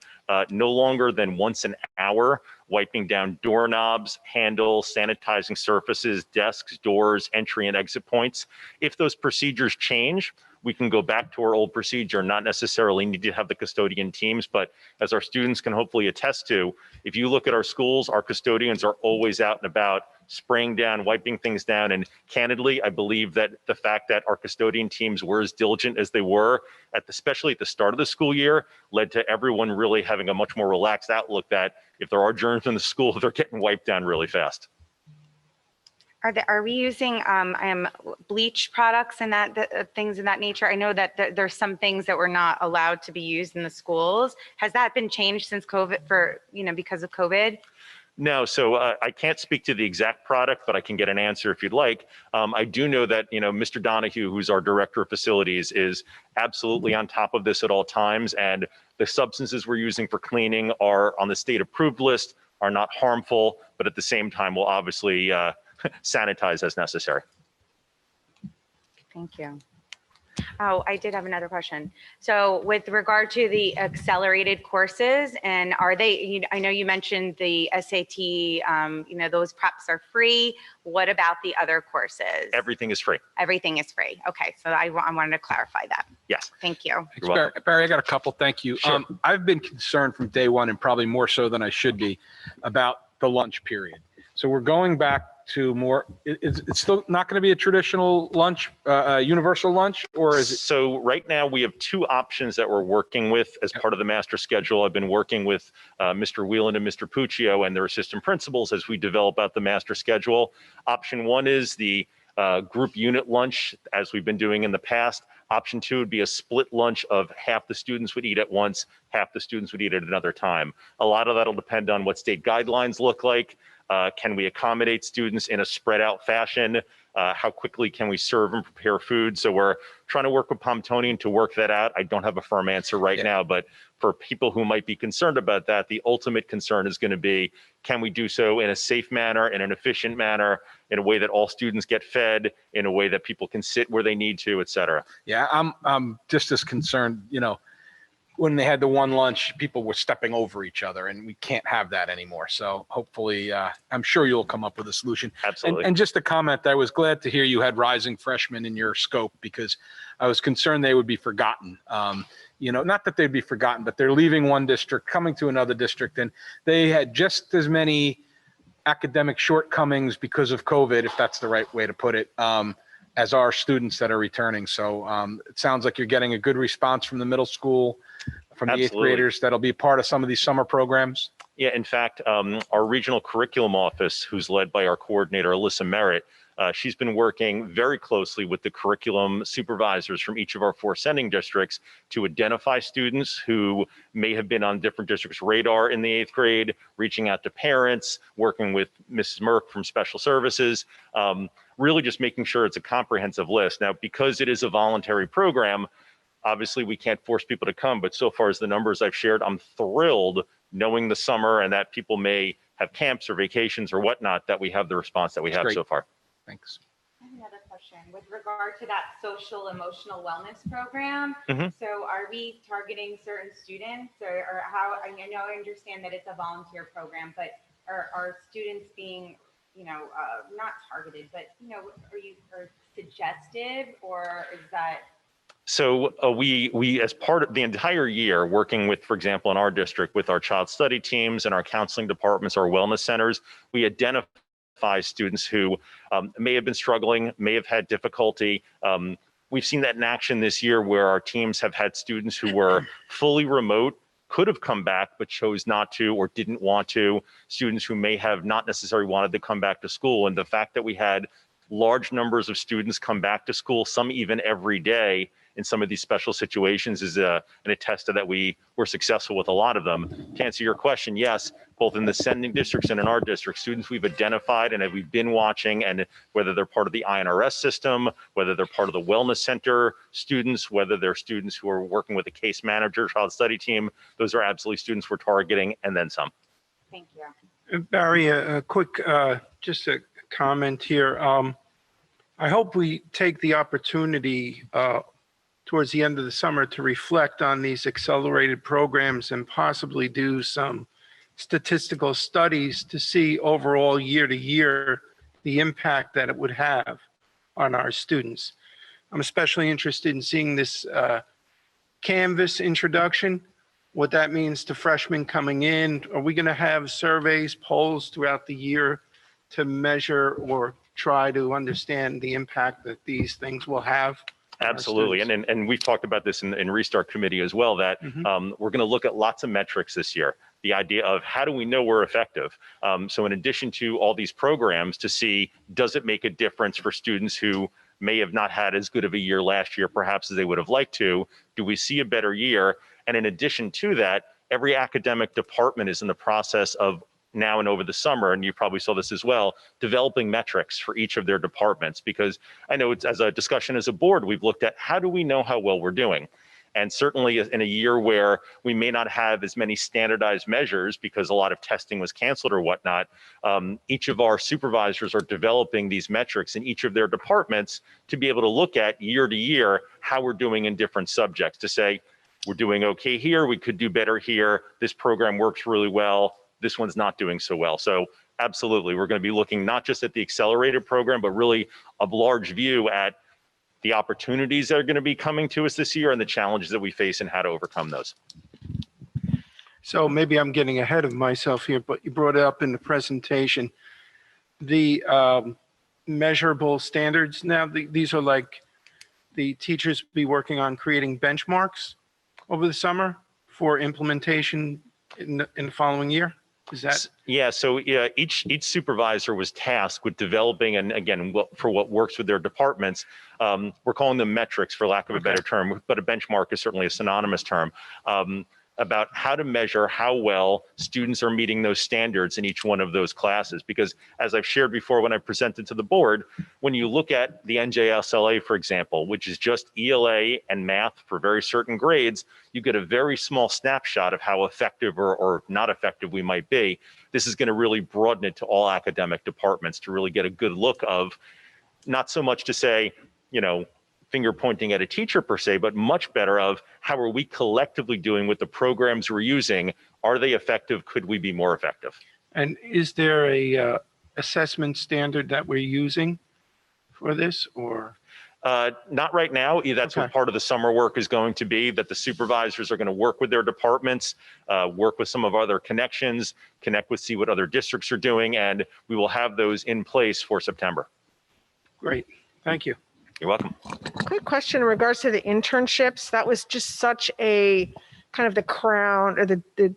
no longer than once an hour, wiping down doorknobs, handles, sanitizing surfaces, desks, doors, entry and exit points. If those procedures change, we can go back to our old procedure, not necessarily need to have the custodian teams, but as our students can hopefully attest to, if you look at our schools, our custodians are always out and about, spraying down, wiping things down. And candidly, I believe that the fact that our custodian teams were as diligent as they were, especially at the start of the school year, led to everyone really having a much more relaxed outlook that if there are germs in the school, they're getting wiped down really fast. Are we using bleach products and things in that nature? I know that there's some things that were not allowed to be used in the schools. Has that been changed since COVID because of COVID? No, so I can't speak to the exact product, but I can get an answer if you'd like. I do know that, Mr. Donahue, who's our director of facilities, is absolutely on top of this at all times. And the substances we're using for cleaning are on the state approved list, are not harmful, but at the same time will obviously sanitize as necessary. Thank you. Oh, I did have another question. So with regard to the accelerated courses, and are they, I know you mentioned the SAT, those preps are free. What about the other courses? Everything is free. Everything is free. Okay, so I wanted to clarify that. Yes. Thank you. You're welcome. Barry, I got a couple. Thank you. Sure. I've been concerned from day one, and probably more so than I should be, about the lunch period. So we're going back to more, it's still not going to be a traditional lunch, universal lunch, or is it? So right now we have two options that we're working with as part of the master schedule. I've been working with Mr. Whelan and Mr. Puccio and their assistant principals as we develop out the master schedule. Option one is the group unit lunch, as we've been doing in the past. Option two would be a split lunch of half the students would eat at once, half the students would eat at another time. A lot of that will depend on what state guidelines look like. Can we accommodate students in a spread out fashion? How quickly can we serve and prepare food? So we're trying to work with Pontonian to work that out. I don't have a firm answer right now, but for people who might be concerned about that, the ultimate concern is going to be, can we do so in a safe manner, in an efficient manner, in a way that all students get fed, in a way that people can sit where they need to, et cetera? Yeah, I'm just as concerned, when they had the one lunch, people were stepping over each other, and we can't have that anymore. So hopefully, I'm sure you'll come up with a solution. Absolutely. And just a comment, I was glad to hear you had rising freshmen in your scope, because I was concerned they would be forgotten. Not that they'd be forgotten, but they're leaving one district, coming to another district, and they had just as many academic shortcomings because of COVID, if that's the right way to put it, as our students that are returning. So it sounds like you're getting a good response from the middle school, from the eighth graders that'll be part of some of these summer programs. Yeah, in fact, our regional curriculum office, who's led by our coordinator, Alyssa Merritt, she's been working very closely with the curriculum supervisors from each of our 4 sending districts to identify students who may have been on different districts' radar in the 8th grade, reaching out to parents, working with Mrs. Merck from Special Services, really just making sure it's a comprehensive list. Now, because it is a voluntary program, obviously we can't force people to come, but so far as the numbers I've shared, I'm thrilled knowing the summer and that people may have camps or vacations or whatnot, that we have the response that we have so far. Thanks. I have another question with regard to that social emotional wellness program. Mhm. So are we targeting certain students or how, I know I understand that it's a volunteer program, but are students being, not targeted, but, are suggestive, or is that? So we, as part of the entire year, working with, for example, in our district, with our child study teams and our counseling departments, our wellness centers, we identify students who may have been struggling, may have had difficulty. We've seen that in action this year, where our teams have had students who were fully remote, could have come back, but chose not to or didn't want to, students who may have not necessarily wanted to come back to school. And the fact that we had large numbers of students come back to school, some even every day in some of these special situations is an attest to that we were successful with a lot of them. To answer your question, yes, both in the sending districts and in our district, students we've identified and we've been watching, and whether they're part of the INRS system, whether they're part of the wellness center students, whether they're students who are working with a case manager, child study team, those are absolutely students we're targeting, and then some. Thank you. Barry, a quick, just a comment here. I hope we take the opportunity towards the end of the summer to reflect on these accelerated programs and possibly do some statistical studies to see overall year to year the impact that it would have on our students. I'm especially interested in seeing this Canvas introduction, what that means to freshmen coming in. Are we going to have surveys, polls throughout the year to measure or try to understand the impact that these things will have? Absolutely. And we've talked about this in Restart Committee as well, that we're going to look at lots of metrics this year. The idea of how do we know we're effective? So in addition to all these programs, to see, does it make a difference for students who may have not had as good of a year last year, perhaps as they would have liked to? Do we see a better year? And in addition to that, every academic department is in the process of now and over the summer, and you probably saw this as well, developing metrics for each of their departments, because I know it's, as a discussion as a board, we've looked at how do we know how well we're doing? And certainly in a year where we may not have as many standardized measures because a lot of testing was canceled or whatnot, each of our supervisors are developing these metrics in each of their departments to be able to look at year to year how we're doing in different subjects, to say, we're doing okay here, we could do better here, this program works really well, this one's not doing so well. So absolutely, we're going to be looking not just at the accelerated program, but really a large view at the opportunities that are going to be coming to us this year and the challenges that we face and how to overcome those. So maybe I'm getting ahead of myself here, but you brought it up in the presentation. The measurable standards, now these are like the teachers be working on creating benchmarks over the summer for implementation in the following year? Is that? Yeah, so yeah, each supervisor was tasked with developing, and again, for what works with their departments, we're calling them metrics for lack of a better term, but a benchmark is certainly a synonymous term, about how to measure how well students are meeting those standards in each one of those classes. Because as I've shared before when I presented to the board, when you look at the NJSLA, for example, which is just ELA and math for very certain grades, you get a very small snapshot of how effective or not effective we might be. This is going to really broaden it to all academic departments to really get a good look of, not so much to say, you know, finger pointing at a teacher per se, but much better of how are we collectively doing with the programs we're using? Are they effective? Could we be more effective? And is there a assessment standard that we're using for this, or? Not right now. That's what part of the summer work is going to be, that the supervisors are going to work with their departments, work with some of our other connections, connect with, see what other districts are doing, and we will have those in place for September. Great, thank you. You're welcome. Quick question in regards to the internships. That was just such a kind of the crown, or the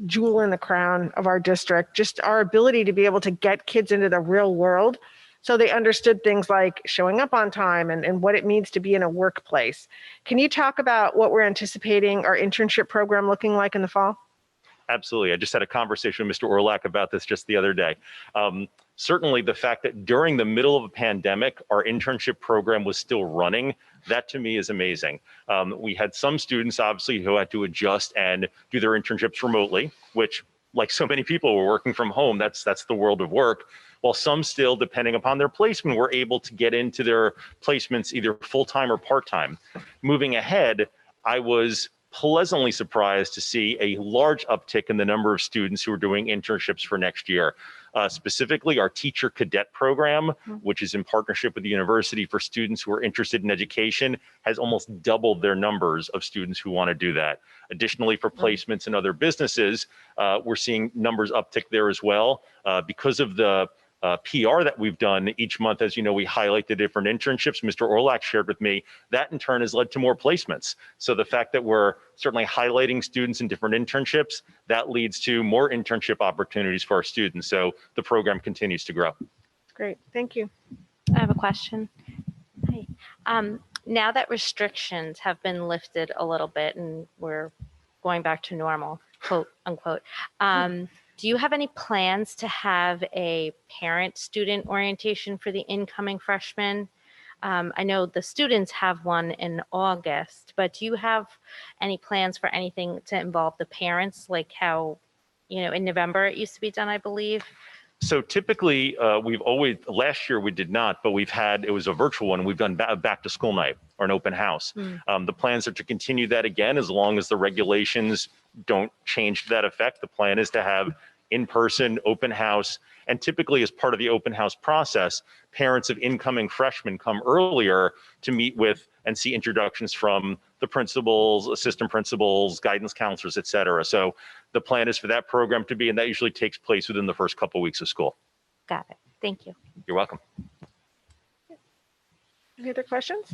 jewel in the crown of our district, just our ability to be able to get kids into the real world. So they understood things like showing up on time and what it means to be in a workplace. Can you talk about what we're anticipating our internship program looking like in the fall? Absolutely. I just had a conversation with Mr. Orlak about this just the other day. Certainly the fact that during the middle of a pandemic, our internship program was still running, that to me is amazing. We had some students obviously who had to adjust and do their internships remotely, which, like so many people, were working from home. That's the world of work. While some still, depending upon their placement, were able to get into their placements either full-time or part-time. Moving ahead, I was pleasantly surprised to see a large uptick in the number of students who are doing internships for next year. Specifically, our teacher cadet program, which is in partnership with the university for students who are interested in education, has almost doubled their numbers of students who want to do that. Additionally, for placements in other businesses, we're seeing numbers uptick there as well. Because of the PR that we've done each month, as you know, we highlight the different internships Mr. Orlak shared with me. That in turn has led to more placements. So the fact that we're certainly highlighting students in different internships, that leads to more internship opportunities for our students. So the program continues to grow. Great, thank you. I have a question. Hi. Now that restrictions have been lifted a little bit and we're going back to normal, quote unquote, do you have any plans to have a parent-student orientation for the incoming freshmen? I know the students have one in August, but do you have any plans for anything to involve the parents, like how, in November it used to be done, I believe? So typically, we've always, last year we did not, but it was a virtual one. We've done back to school night or an open house. The plans are to continue that again, as long as the regulations don't change to that effect. The plan is to have in-person open house. And typically, as part of the open house process, parents of incoming freshmen come earlier to meet with and see introductions from the principals, assistant principals, guidance counselors, et cetera. So the plan is for that program to be, and that usually takes place within the first couple of weeks of school. Got it. Thank you. You're welcome. Any other questions?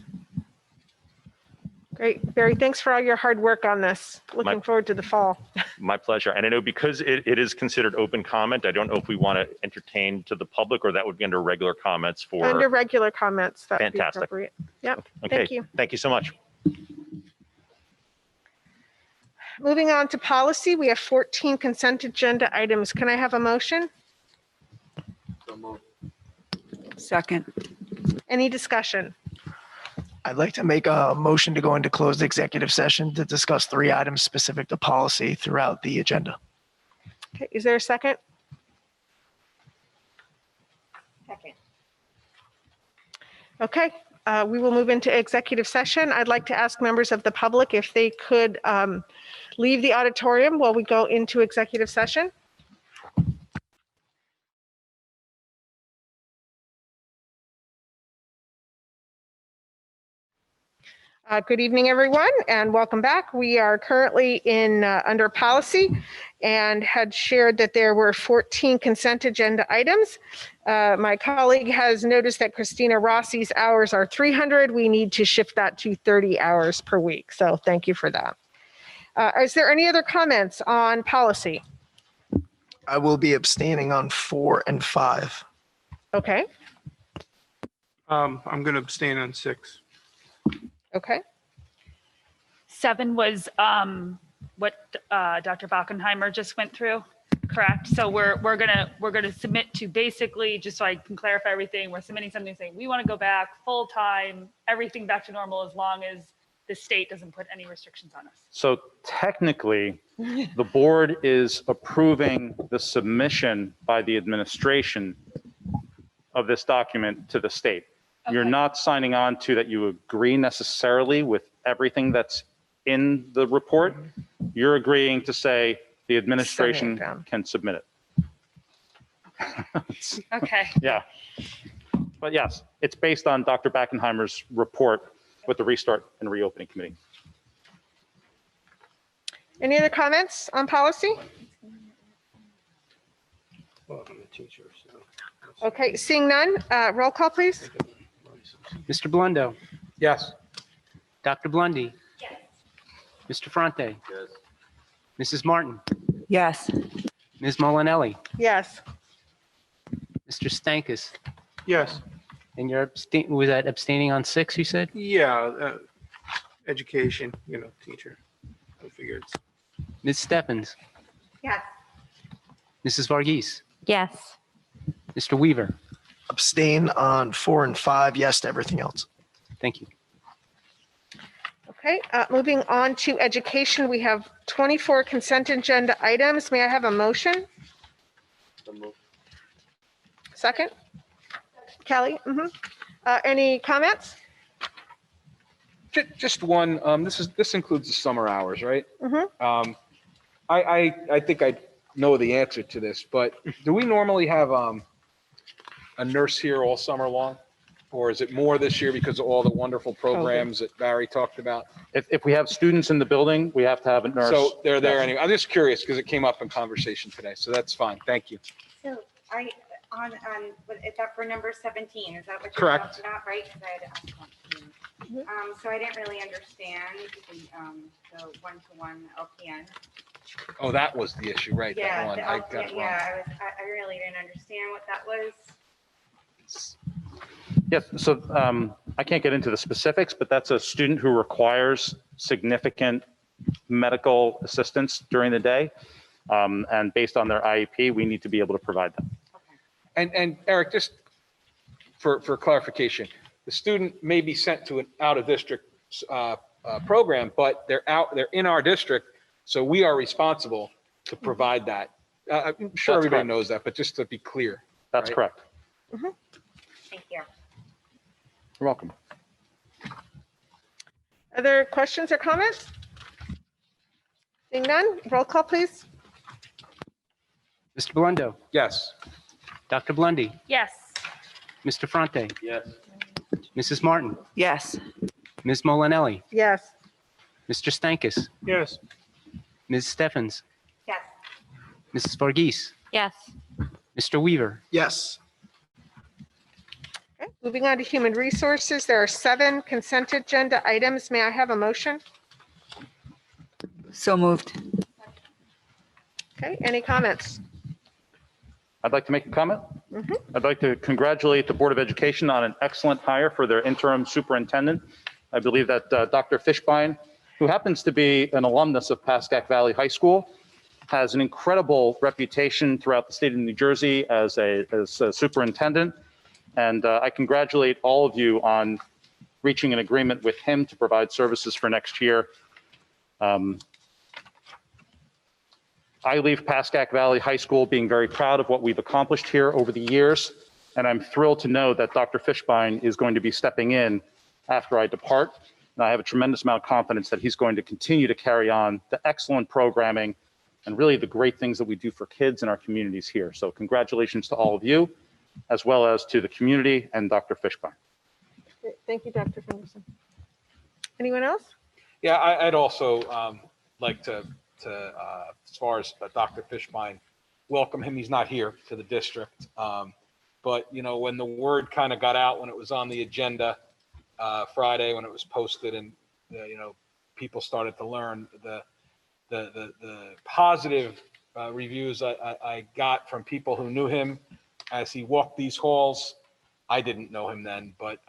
Great. Barry, thanks for all your hard work on this. Looking forward to the fall. My pleasure. And I know because it is considered open comment, I don't know if we want to entertain to the public, or that would be under regular comments for. Under regular comments, that would be Fantastic. appropriate. Yep. Okay. Thank you. Thank you so much. Moving on to policy, we have 14 consent agenda items. Can I have a motion? Second. Any discussion? I'd like to make a motion to go into closed executive session to discuss 3 items specific to policy throughout the agenda. Okay, is there a second? Second. Okay, we will move into executive session. I'd like to ask members of the public if they could leave the auditorium while we go into executive session. Good evening, everyone, and welcome back. We are currently in under policy and had shared that there were 14 consent agenda items. My colleague has noticed that Christina Rossi's hours are 300. We need to shift that to 30 hours per week. So thank you for that. Is there any other comments on policy? I will be abstaining on 4 and 5. Okay, I'm going to abstain on 6. okay. 7 was what Dr. Bockenheimer just went through, correct? So we're gonna submit to, basically, just so I can clarify everything, we're submitting something saying we want to go back full time, everything back to normal, as long as the state doesn't put any restrictions on us. So technically, the board is approving the submission by the administration of this document to the state. You're Okay. not signing on to that you agree necessarily with everything that's in the report. You're agreeing to say the administration down. can submit it. Okay. Yeah. But yes, it's based on Dr. Backenheimer's report with the Restart and Reopening Committee. Any other comments on policy? Well, I'm a teacher, so. Okay, seeing none, roll call, please. Mr. Blundo, Yes. Dr. Blundy. Yes. Mr. Fronte. Yes. Mrs. Martin, Yes. Ms. Molinelli, Yes. Mr. Stankus, Yes. and you're was that abstaining on 6, you said? Yeah. Education, teacher. I figured. Ms. Stephens, Yes. Mrs. Varghese, Yes. Mr. Weaver. Abstain on 4 and 5, yes to everything else. Thank you. Okay, moving on to education, we have 24 consent agenda items. May I have a motion? Second? Kelly? Any comments? Just one, this includes the summer hours, right? Mm-hmm. I think I know the answer to this, but do we normally have a nurse here all summer long? Or is it more this year because of all the wonderful programs that Barry talked about? If we have students in the building, we have to have a nurse. So they're there anyway. I'm just curious because it came up in conversation today, so that's fine. Thank you. So is that for number 17? Is that what you're Correct. talking about, right? 'Cause I had asked one. So I didn't really understand the one-to-one LPN. Oh, that was the issue, right? Yeah, That one. the I got it LPN, wrong. I really didn't understand what that was. Yes, so I can't get into the specifics, but that's a student who requires significant medical assistance during the day. And based on their IEP, we need to be able to provide that. And Eric, just for clarification, the student may be sent to an out-of-district program, but they're in our district, so we are responsible to provide that. I'm sure That's everybody correct. knows that, but just to be clear. That's right? correct. Thank you. You're welcome. Other questions or comments? Seeing none, roll call, please. Mr. Blundo, Yes. Dr. Blundy, Yes. Mr. Fronte, Yes. Mrs. Martin, Yes. Ms. Molinelli, Yes. Mr. Stankus, Yes. Ms. Steffens, Yes. Mrs. Varghese, Yes. Mr. Weaver. Yes. Okay, moving on to human resources, there are 7 consent agenda items. May I have a motion? So moved. Okay, any comments? I'd like to make a comment. Mhm. I'd like to congratulate the Board of Education on an excellent hire for their interim superintendent. I believe that Dr. Fishbein, who happens to be an alumnus of Pascack Valley High School, has an incredible reputation throughout the state of New Jersey as a superintendent. And I congratulate all of you on reaching an agreement with him to provide services for next year. I leave Pascack Valley High School being very proud of what we've accomplished here over the years. And I'm thrilled to know that Dr. Fishbein is going to be stepping in after I depart. And I have a tremendous amount of confidence that he's going to continue to carry on the excellent programming and really the great things that we do for kids in our communities here. So congratulations to all of you, as well as to the community and Dr. Fishbein. Great, thank you, Dr. Fenderson. Anyone else? Yeah, I'd also like to as far as Dr. Fishbein, welcome him. He's not here to the district. But, you know, when the word kind of got out, when it was on the agenda Friday, when it was posted and, you know, people started to learn the positive reviews I got from people who knew him as he walked these halls. I didn't know him then, but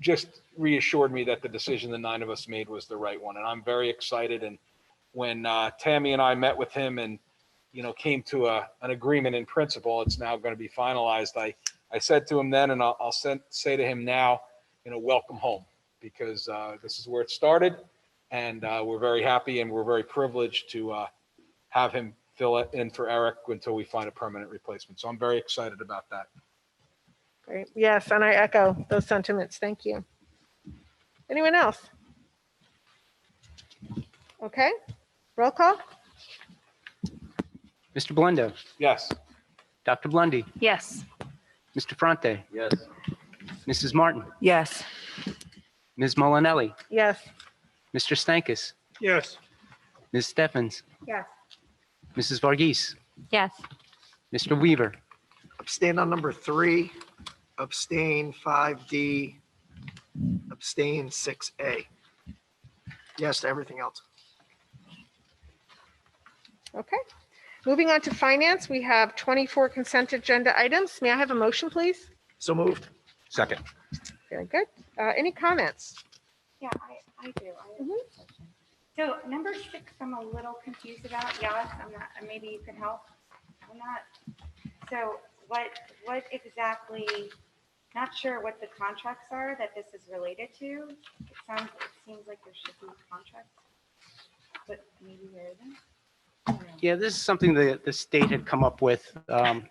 just reassured me that the decision the 9 of us made was the right one. And I'm very excited. And when Tammy and I met with him and, you know, came to an agreement in principle, it's now going to be finalized. I said to him then, and I'll say to him now, you know, welcome home, because this is where it started. And we're very happy and we're very privileged to have him fill it in for Eric until we find a permanent replacement. So I'm very excited about that. Great. Yes, and I echo those sentiments. Thank you. Anyone else? Okay, roll call. Mr. Blundo, Yes. Dr. Blundy, Yes. Mr. Fronte, Yes. Mrs. Martin, Yes. Ms. Molinelli, Yes. Mr. Stankus, Yes. Ms. Steffens, Yes. Mrs. Varghese, Yes. Mr. Weaver. Abstain on number 3, abstain 5D, abstain 6A. Yes to everything else. Okay. Moving on to finance, we have 24 consent agenda items. May I have a motion, please? So moved. Second. Very good. Any comments? Yeah, I do. I have a question. So number 6, I'm a little confused about. Yes, I'm not, maybe you can help. I'm not. So what exactly, not sure what the contracts are that this is related to. It seems like there should be contracts, but maybe there isn't. I don't know. Yeah, this is something that the state had come up with a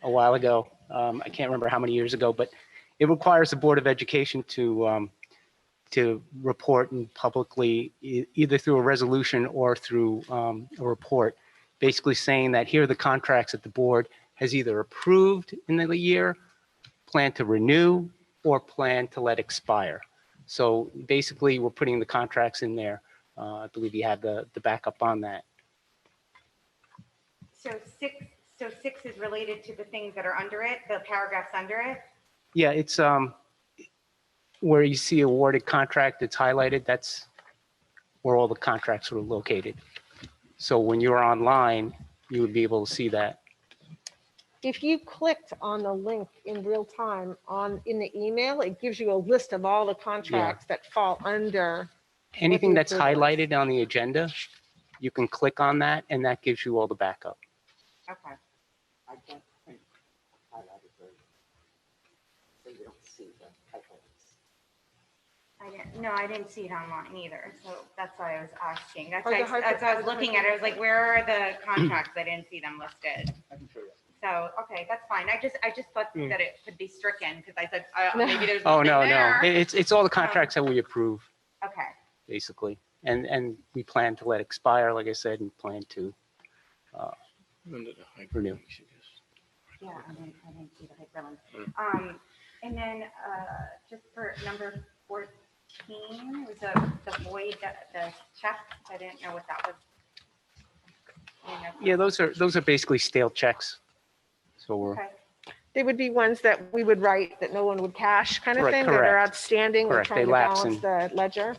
while ago. I can't remember how many years ago, but it requires the Board of Education to report and publicly, either through a resolution or through a report, basically saying that here are the contracts that the board has either approved in the year, plan to renew, or plan to let expire. So basically, we're putting the contracts in there. I believe you have the backup on that. So 6 is related to the things that are under it, the paragraphs under it. Yeah, it's where you see awarded contract, it's highlighted. That's where all the contracts are located. So when you're online, you would be able to see that. If you clicked on the link in real time in the email, it gives you a list of all the contracts that fall under. Anything that's approval is. highlighted on the agenda, you can click on that and that gives you all the backup. Okay. I didn't see it online either, so that's why I was asking. That's why I was looking at it. I was like, where are the contracts? I didn't see them listed. I can show you. So, okay, that's fine. I just thought that it could be stricken because I said, maybe there's Oh, nothing no, there. no. It's all the contracts that we approve, Okay. basically. And we plan to let expire, like I said, and plan to renew. Yeah, I didn't see the hyperlink. And then just for number 14 was the void, the check. I didn't know what that was. Yeah, those are basically stale checks. So we're, Okay. They would be ones that we would write that no one would cash kind of Right, thing, that are correct. outstanding. We're Correct, trying they to lapse balance in. the ledger.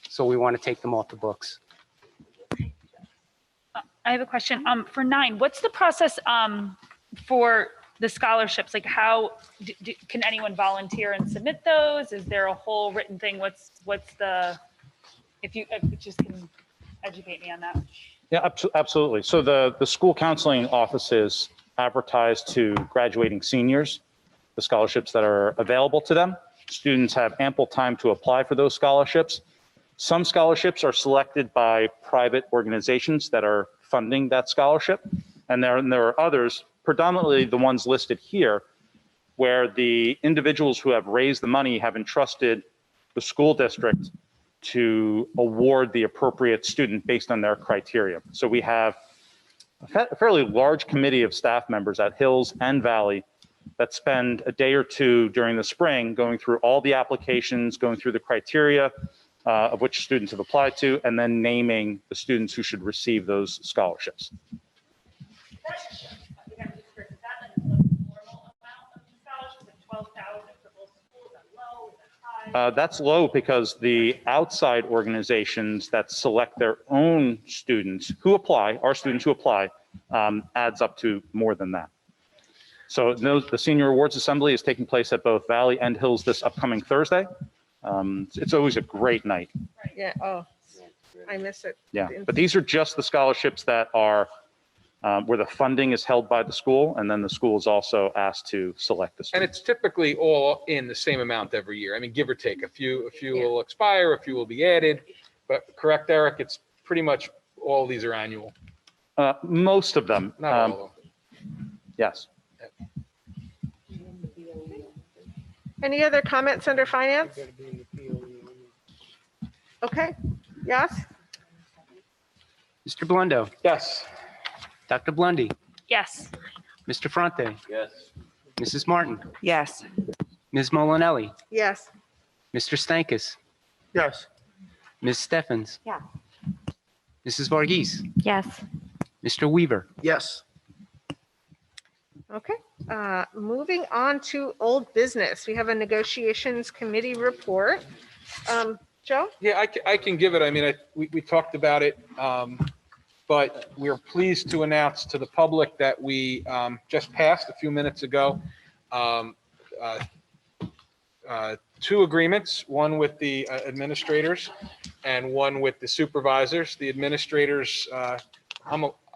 so we want to take them off the books. I have a question. For 9, what's the process for the scholarships? Like how can anyone volunteer and submit those? Is there a whole written thing? What's the, if you just can educate me on that. Yeah, absolutely. So the school counseling offices advertise to graduating seniors the scholarships that are available to them. Students have ample time to apply for those scholarships. Some scholarships are selected by private organizations that are funding that scholarship. And there are others, predominantly the ones listed here, where the individuals who have raised the money have entrusted the school district to award the appropriate student based on their criteria. So we have a fairly large committee of staff members at Hills and Valley that spend a day or two during the spring going through all the applications, going through the criteria of which students have applied to, and then naming the students who should receive those scholarships. That's low because the outside organizations that select their own students who apply, our students who apply, adds up to more than that. So the Senior Awards Assembly is taking place at both Valley and Hills this upcoming Thursday. It's always a great night. Yeah, oh, I miss it. Yeah, but these are just the scholarships that are where the funding is held by the school, and then the school is also asked to select the And student. it's typically all in the same amount every year. I mean, give or take, a few will expire, a few will be added, but correct, Eric, it's pretty much all these are annual, Most of them, not all of them. yes. Any other comments under finance? Okay, yes? Mr. Blundo, Yes. Dr. Blundy, Yes. Mr. Fronte, Yes. Mrs. Martin, Yes. Ms. Molinelli, Yes. Mr. Stankus, Yes. Ms. Steffens, Yeah. Mrs. Varghese, Yes. Mr. Weaver. Yes. Okay, moving on to old business. We have a negotiations committee report. Joe? Yeah, I can give it. I mean, we talked about it, but we're pleased to announce to the public that we just passed a few minutes ago 2 agreements, one with the administrators and one with the supervisors. The administrators,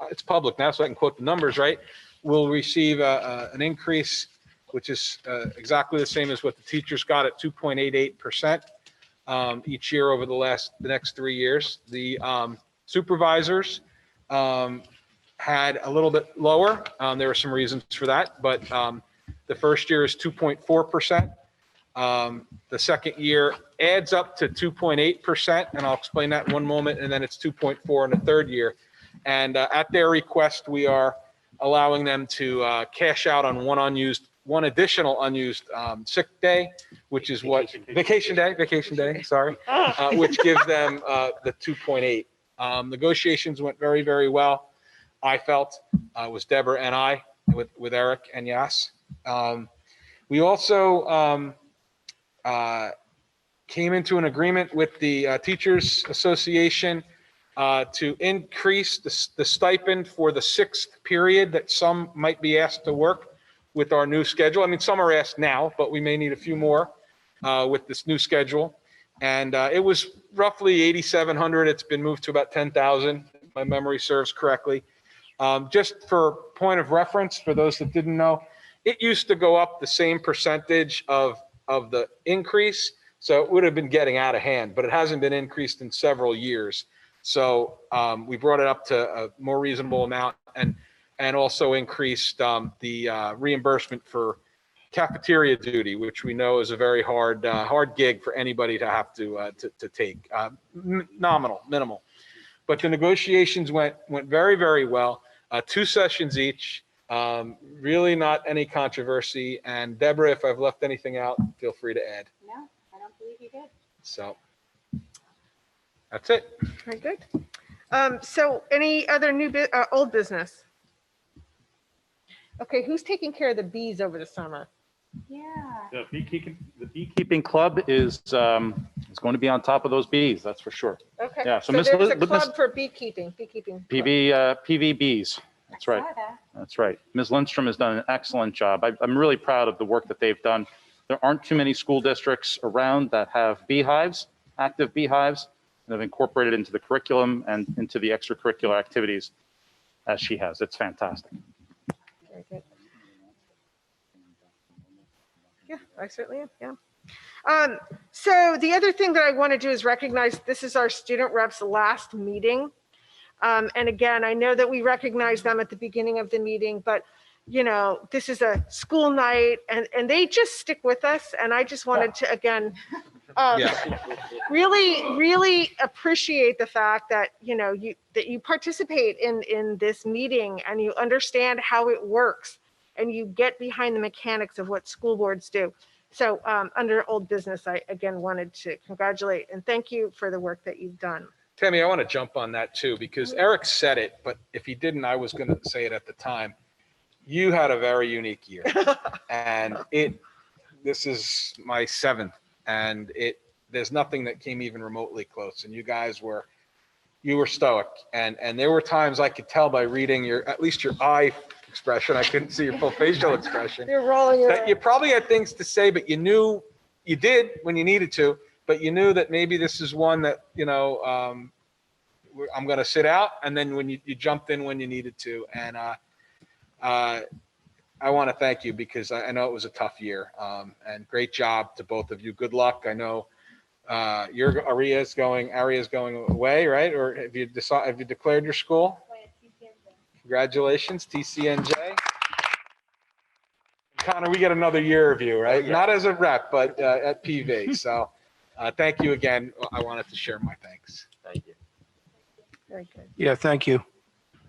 it's public now, so I can quote the numbers, right? Will receive an increase, which is exactly the same as what the teachers got at 2.88% each year over the next 3 years. The supervisors had a little bit lower. There were some reasons for that, but the first year is 2.4%. The second year adds up to 2.8%, and I'll explain that in one moment, and then it's 2.4 in the third year. And at their request, we are allowing them to cash out on one additional unused sick day, which is what, vacation day, sorry, which gives them the 2.8. Negotiations went very, very well. I felt it was Deborah and I with Eric and Yas. We also came into an agreement with the Teachers Association to increase the stipend for the 6th period that some might be asked to work with our new schedule. I mean, some are asked now, but we may need a few more with this new schedule. And it was roughly 8,700. It's been moved to about 10,000, if my memory serves correctly. Just for point of reference, for those that didn't know, it used to go up the same percentage of the increase. So it would have been getting out of hand, but it hasn't been increased in several years. So we brought it up to a more reasonable amount and also increased the reimbursement for cafeteria duty, which we know is a very hard gig for anybody to have to take. Minimal. But the negotiations went very, very well. 2 sessions each. Really not any controversy. And Deborah, if I've left anything out, feel free to add. No, I don't believe you did. So that's it. Very good. So any other old business? Okay, who's taking care of the bees over the summer? Yeah. The beekeeping club is going to be on top of those bees, that's for sure. Okay. Yeah, So there's a club for beekeeping. PVBs. That's right. That's right. Ms. Lindstrom has done an excellent job. I'm really proud of the work that they've done. There aren't too many school districts around that have beehives, active beehives, and have incorporated into the curriculum and into the extracurricular activities as she has. It's fantastic. Very good. Yeah, I certainly am. Yeah. So the other thing that I want to do is recognize this is our student reps' last meeting. And again, I know that we recognize them at the beginning of the meeting, but you know, this is a school night and they just stick with us. And I just wanted to, again, really appreciate the fact that, you know, you participate in this meeting and you understand how it works and you get behind the mechanics of what school boards do. So under old business, I again wanted to congratulate and thank you for the work that you've done. Tammy, I want to jump on that too, because Eric said it, but if he didn't, I was going to say it at the time. You had a very unique year and this is my 7th and there's nothing that came even remotely close. And you guys were stoic. And there were times I could tell by reading at least your eye expression. I couldn't see your full facial expression. You're rolling your that you probably had things to say, but you knew you did when you needed to, but you knew that maybe this is one that, you know, I'm going to sit out. And then when you jumped in when you needed to. And I want to thank you because I know it was a tough year and great job to both of you. Good luck. I know Aria's going away, right? Or have you declared your school? Congratulations, TCNJ. Connor, we get another year of you, right? Not as a rep, but at PV. So thank you again. I wanted to share my thanks. Thank you. Very good. Yeah, thank you.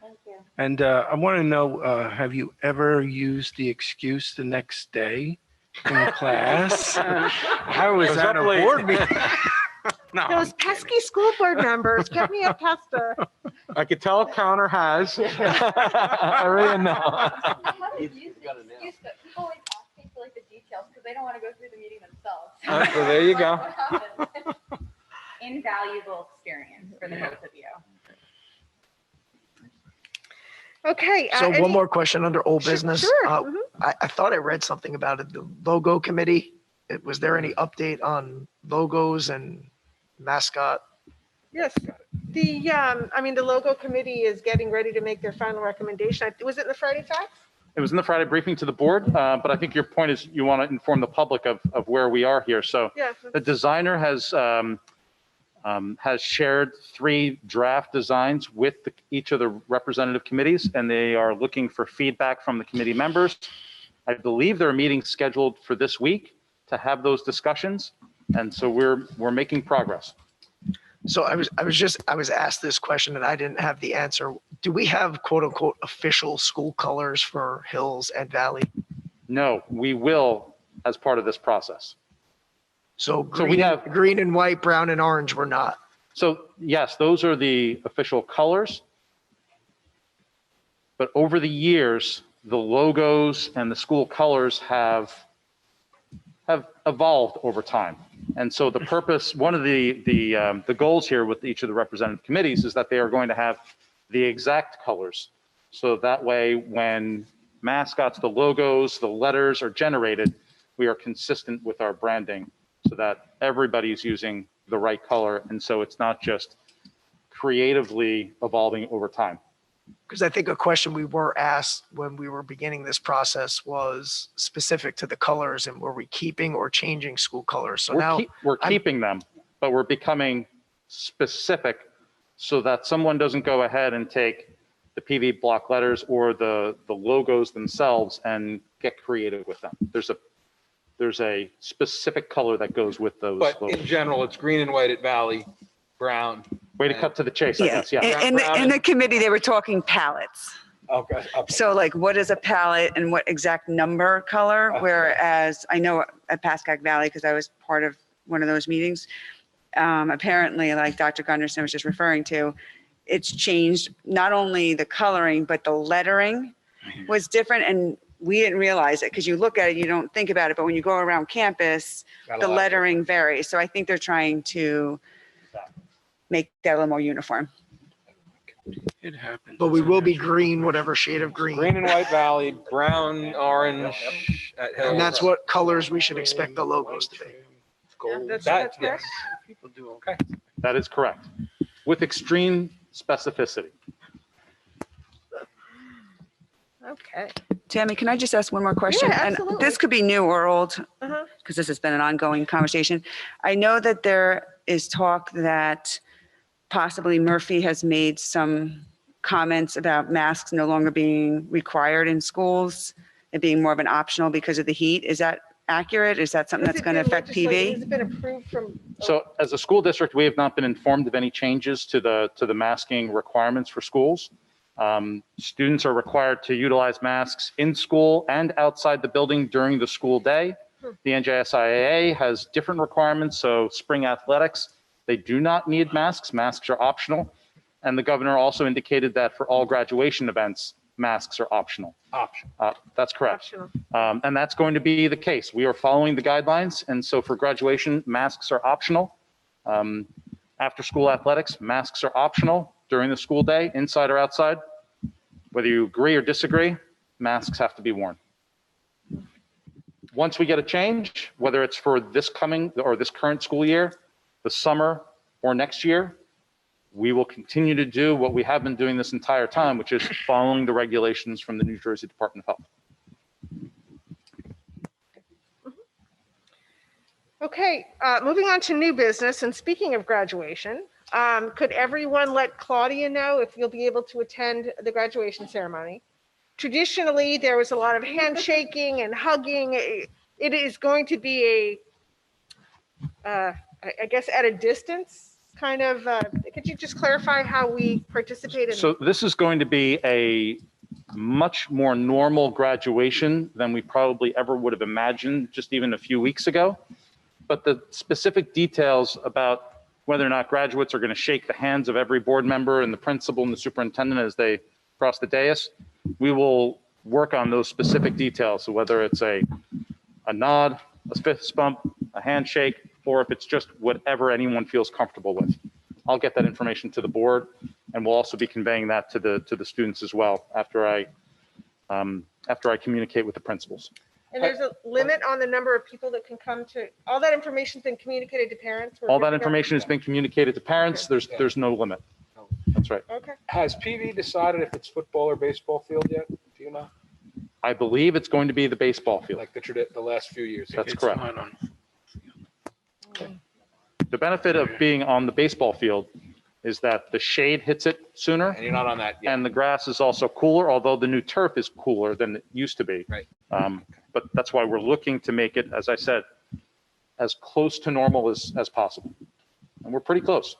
Thank you. And I want to know, have you ever used the excuse the next day in class? How was that a board meeting? No. Those pesky school board members kept me up past I could tell Connor has. I really know. People always ask me for like the details because they don't want to go through the meeting themselves. So there you go. Invaluable experience for the both of you. Okay. So one more question under old business. Sure. I thought I read something about it, the logo committee. Was there any update on logos and mascot? Yes. The logo committee is getting ready to make their final recommendation. Was it in the Friday Facts? It was in the Friday briefing to the board, but I think your point is you want to inform the public of where we are here. So the designer has shared 3 draft designs with each of the representative committees, and they are looking for feedback from the committee members. I believe there are meetings scheduled for this week to have those discussions, and so we're making progress. So I was asked this question and I didn't have the answer. Do we have quote unquote official school colors for Hills and Valley? No, we will as part of this process. So we have green and white, brown and orange were not. So yes, those are the official colors. But over the years, the logos and the school colors have evolved over time. And so the purpose, one of the goals here with each of the representative committees is that they are going to have the exact colors. So that way, when mascots, the logos, the letters are generated, we are consistent with our branding so that everybody's using the right color. And so it's not just creatively evolving over time. Because I think a question we were asked when we were beginning this process was specific to the colors, and were we keeping or changing school colors? So now We're keeping them, but we're becoming specific so that someone doesn't go ahead and take the PV block letters or the logos themselves and get creative with them. There's a specific color that goes with those But logos. in general, it's green and white at Valley, brown. Way to cut to the chase, I guess, yeah. In the committee, they were talking palettes. Okay. So like, what is a palette and what exact number color? Okay. Whereas I know at Pascack Valley, because I was part of one of those meetings, apparently, like Dr. Gunderson was just referring to, it's changed not only the coloring, but the lettering was different. And we didn't realize it because you look at it, you don't think about it. But when you go around campus, the lettering varies. So I think they're trying to make that a little more uniform. It happens. But we will be green, whatever shade of green. Green and white Valley, brown, orange at Hills. And that's what colors we should expect the logos to be. Gold. That's Yes. correct. People do okay. That is correct, with extreme specificity. Okay. Tammy, can I just ask one more question? Yeah, And absolutely. this could be new or old, Uh-huh. because this has been an ongoing conversation. I know that there is talk that possibly Murphy has made some comments about masks no longer being required in schools and being more of an optional because of the heat. Is that accurate? Is that something that's going to affect Has PV? it been approved from? So as a school district, we have not been informed of any changes to the masking requirements for schools. Students are required to utilize masks in school and outside the building during the school day. The NJSIAA has different requirements. So spring athletics, they do not need masks. Masks are optional. And the governor also indicated that for all graduation events, masks are optional. Option. That's correct. Optional. And that's going to be the case. We are following the guidelines. And so for graduation, masks are optional. After school athletics, masks are optional during the school day, inside or outside. Whether you agree or disagree, masks have to be worn. Once we get a change, whether it's for this coming or this current school year, the summer or next year, we will continue to do what we have been doing this entire time, which is following the regulations from the New Jersey Department of Health. Okay, moving on to new business. And speaking of graduation, could everyone let Claudia know if you'll be able to attend the graduation ceremony? Traditionally, there was a lot of handshaking and hugging. It is going to be I guess at a distance, kind of. Could you just clarify how we participate in? So this is going to be a much more normal graduation than we probably ever would have imagined just even a few weeks ago. But the specific details about whether or not graduates are going to shake the hands of every board member and the principal and the superintendent as they cross the dais, we will work on those specific details. So whether it's a nod, a fist bump, a handshake, or if it's just whatever anyone feels comfortable with. I'll get that information to the board, and we'll also be conveying that to the students as well after I communicate with the principals. And there's a limit on the number of people that can come to, all that information's been communicated to parents? We're All good that to go? information has been communicated to parents. There's no limit. That's right. Okay. Has PV decided if it's football or baseball field yet? Do you know? I believe it's going to be the baseball field. Like the last few years. That's It's correct. not on. The benefit of being on the baseball field is that the shade hits it sooner, And you're not on that yet. and the grass is also cooler, although the new turf is cooler than it used to be. Right. But that's why we're looking to make it, as I said, as close to normal as possible. And we're pretty close.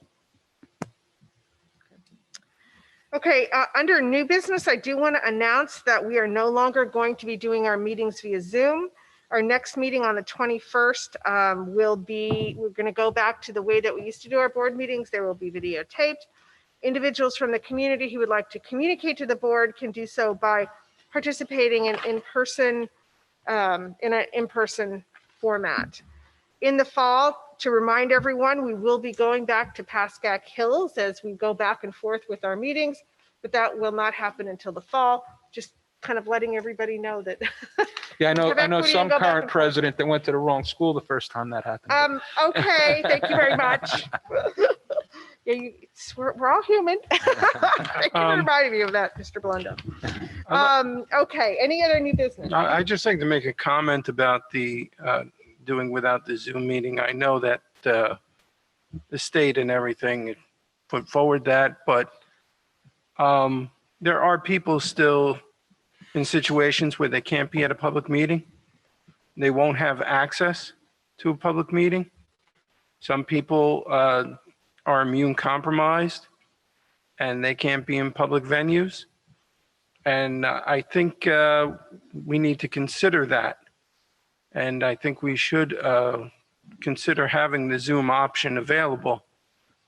Okay, under new business, I do want to announce that we are no longer going to be doing our meetings via Zoom. Our next meeting on the 21st we're going to go back to the way that we used to do our board meetings. There will be videotaped. Individuals from the community who would like to communicate to the board can do so by participating in in-person format. In the fall, to remind everyone, we will be going back to Pascack Hills as we go back and forth with our meetings, but that will not happen until the fall. Just kind of letting everybody know that. Yeah, I know equity some and go back current and forth. president that went to the wrong school the first time that happened. Okay, thank you very much. Yeah, we're all human. Thank you for reminding me of that, Mr. Blundo. Okay, any other new business? I'd just like to make a comment about the doing without the Zoom meeting. I know that the state and everything put forward that, but there are people still in situations where they can't be at a public meeting. They won't have access to a public meeting. Some people are immune compromised and they can't be in public venues. And I think we need to consider that. And I think we should consider having the Zoom option available.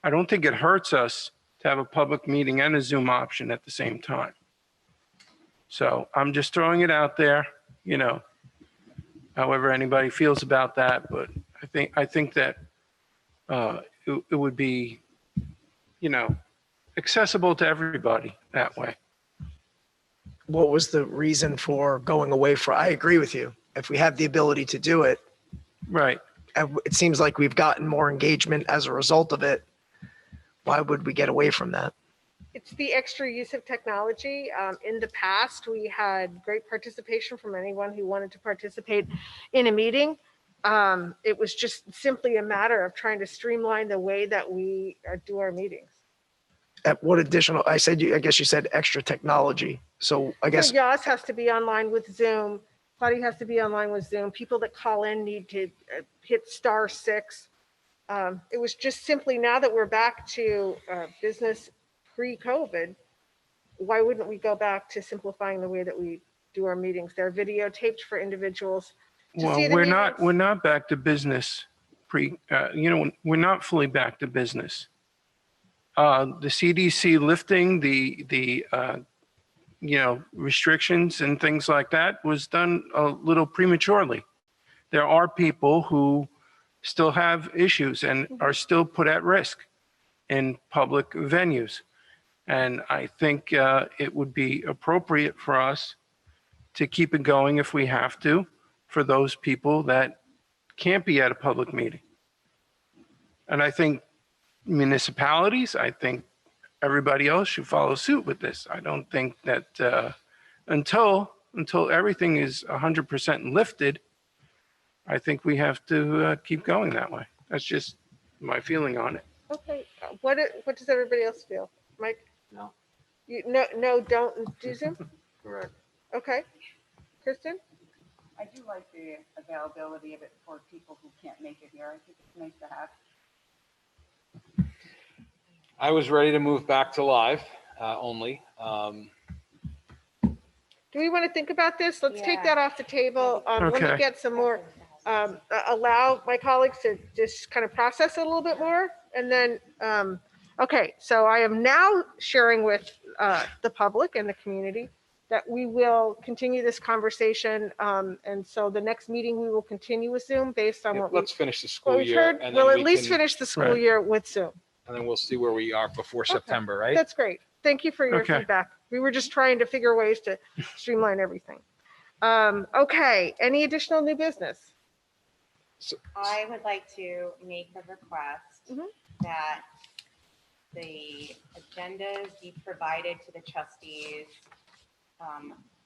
I don't think it hurts us to have a public meeting and a Zoom option at the same time. So I'm just throwing it out there, you know, however anybody feels about that. But I think that it would be, you know, accessible to everybody that way. What was the reason for going away I agree with you. If we have the ability to do it, right. And it seems like we've gotten more engagement as a result of it. Why would we get away from that? It's the extra use of technology. In the past, we had great participation from anyone who wanted to participate in a meeting. It was just simply a matter of trying to streamline the way that we do our meetings. At what additional, I guess you said extra technology. So I guess. So Yas has to be online with Zoom. Claudia has to be online with Zoom. People that call in need to hit *6. It was just simply, now that we're back to business pre-COVID, why wouldn't we go back to simplifying the way that we do our meetings? They're videotaped for individuals to see the meetings. We're not back to business we're not fully back to business. The CDC lifting the restrictions and things like that was done a little prematurely. There are people who still have issues and are still put at risk in public venues. And I think it would be appropriate for us to keep it going if we have to, for those people that can't be at a public meeting. And I think municipalities, I think everybody else should follow suit with this. I don't think that until everything is 100% lifted, I think we have to keep going that way. That's just my feeling on it. Okay, what does everybody else feel? Mike? No. No, don't do Zoom? Correct. Okay. Kristen? I do like the availability of it for people who can't make it here. I think it's nice to have. I was ready to move back to live only. Do we want to think about this? Let's take that off the table. Let me Okay. get some more, allow my colleagues to just kind of process it a little bit more. And then, okay, so I am now sharing with the public and the community that we will continue this conversation. And so the next meeting, we will continue with Zoom based on what Let's finish the school we've year. heard. And then We'll at we least can- finish the school Right. year with Zoom. And then we'll see where we are before September, right? That's great. Thank you for your Okay. feedback. We were just trying to figure ways to streamline everything. Okay, any additional new business? I would like to make a request Mhm. that the agendas be provided to the trustees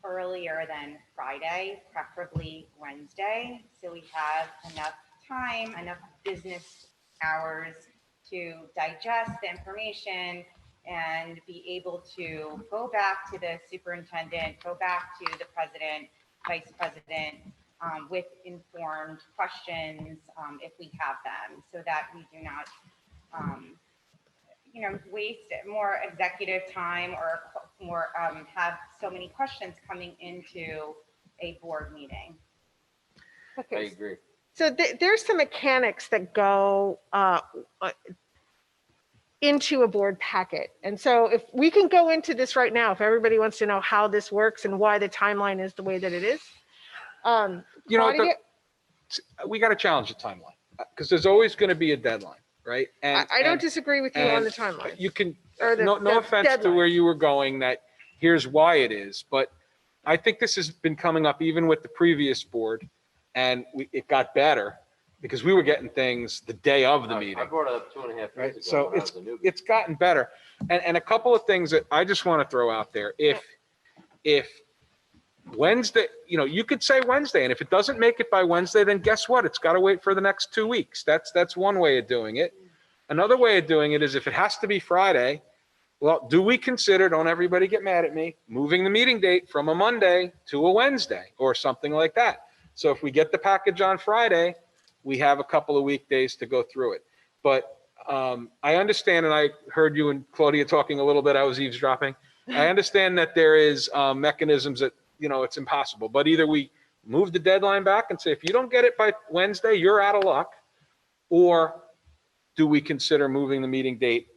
earlier than Friday, preferably Wednesday, so we have enough time, enough business hours to digest the information and be able to go back to the superintendent, go back to the president, vice president, with informed questions, if we have them, so that we do not, waste more executive time or more, have so many questions coming into a board meeting. I Okay, agree. so there's some mechanics that go into a board packet. And so if we can go into this right now, if everybody wants to know how this works and why the timeline is the way that it is. You know, Claudia? we got to challenge the timeline because there's always going to be a deadline, right? And I don't and- disagree with you on and the timeline. You can, Or the no offense to deadline. where you were going, that here's why it is, but I think this has been coming up even with the previous board, and it got better because we were getting things the day of the meeting. I brought it up 2.5 years Right? ago. So when I was a newbie. it's gotten better. And a couple of things that I just want to throw out there. If Wednesday, you could say Wednesday, and if it doesn't make it by Wednesday, then guess what? It's got to wait for the next 2 weeks. That's one way of doing it. Another way of doing it is if it has to be Friday, well, do we consider, don't everybody get mad at me, moving the meeting date from a Monday to a Wednesday or something like that? So if we get the package on Friday, we have a couple of weekdays to go through it. But I understand, and I heard you and Claudia talking a little bit, I was eavesdropping. I understand that there is mechanisms that, it's impossible, but either we move the deadline back and say, if you don't get it by Wednesday, you're out of luck, or do we consider moving the meeting date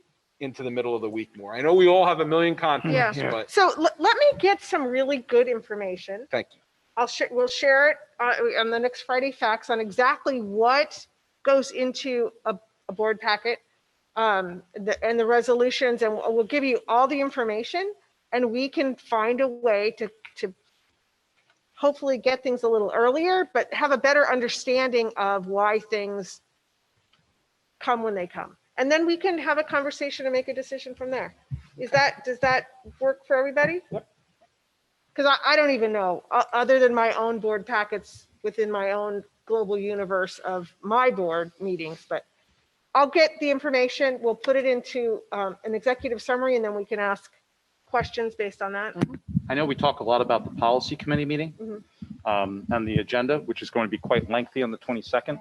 into the middle of the week more? I know we all have a million conflicts, Yeah. but So let me get some really good information. thank you. We'll share it on the next Friday Facts on exactly what goes into a board packet and the resolutions, and we'll give you all the information, and we can find a way to hopefully get things a little earlier, but have a better understanding of why things come when they come. And then we can have a conversation and make a decision from there. Does that work for everybody? Yep. Because I don't even know, other than my own board packets within my own global universe of my board meetings, but I'll get the information. We'll put it into an executive summary, and then we can ask questions based on that. I know we talk a lot about the policy committee meeting and the agenda, which is going to be quite lengthy on the 22nd.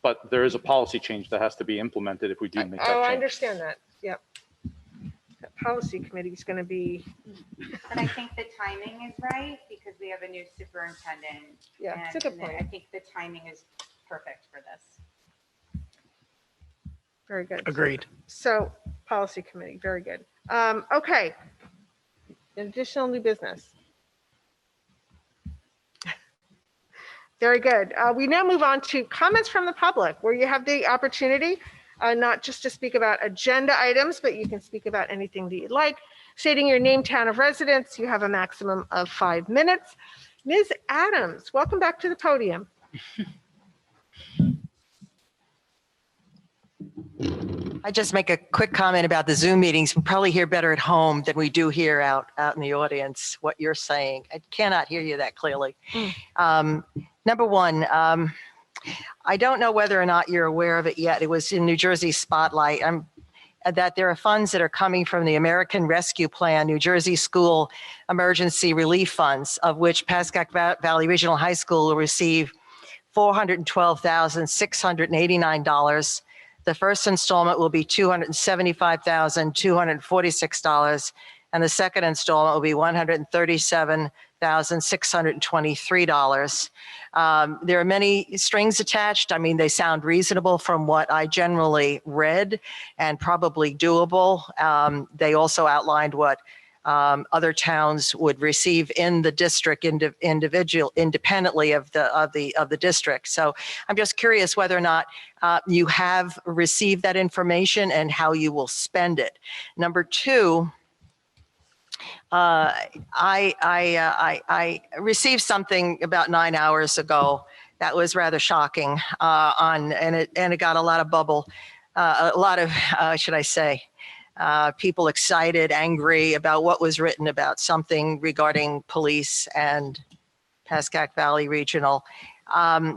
But there is a policy change that has to be implemented if we do make that Oh, I change. understand that. Yep. That policy committee is going to be. But I think the timing is right because we have a new superintendent. Yeah, it's a good point. I think the timing is perfect for this. Very good. Agreed. So policy committee, very good. Okay. Additional new business. Very good. We now move on to comments from the public, where you have the opportunity not just to speak about agenda items, but you can speak about anything that you'd like. Stating your name, town of residence, you have a maximum of 5 minutes. Ms. Adams, welcome back to the podium. I just make a quick comment about the Zoom meetings. We probably hear better at home than we do here out in the audience, what you're saying. I cannot hear you that clearly. Number one, I don't know whether or not you're aware of it yet. It was in New Jersey Spotlight. That there are funds that are coming from the American Rescue Plan, New Jersey School Emergency Relief Funds, of which Pascack Valley Regional High School will receive $412,689. The first installment will be $275,246, and the second installment will be $137,623. There are many strings attached. I mean, they sound reasonable from what I generally read and probably doable. They also outlined what other towns would receive in the district independently of the district. So I'm just curious whether or not you have received that information and how you will spend it. Number two, I received something about 9 hours ago that was rather shocking and it got a lot of bubble, a lot of should I say, people excited, angry about what was written about something regarding police and Pascack Valley Regional.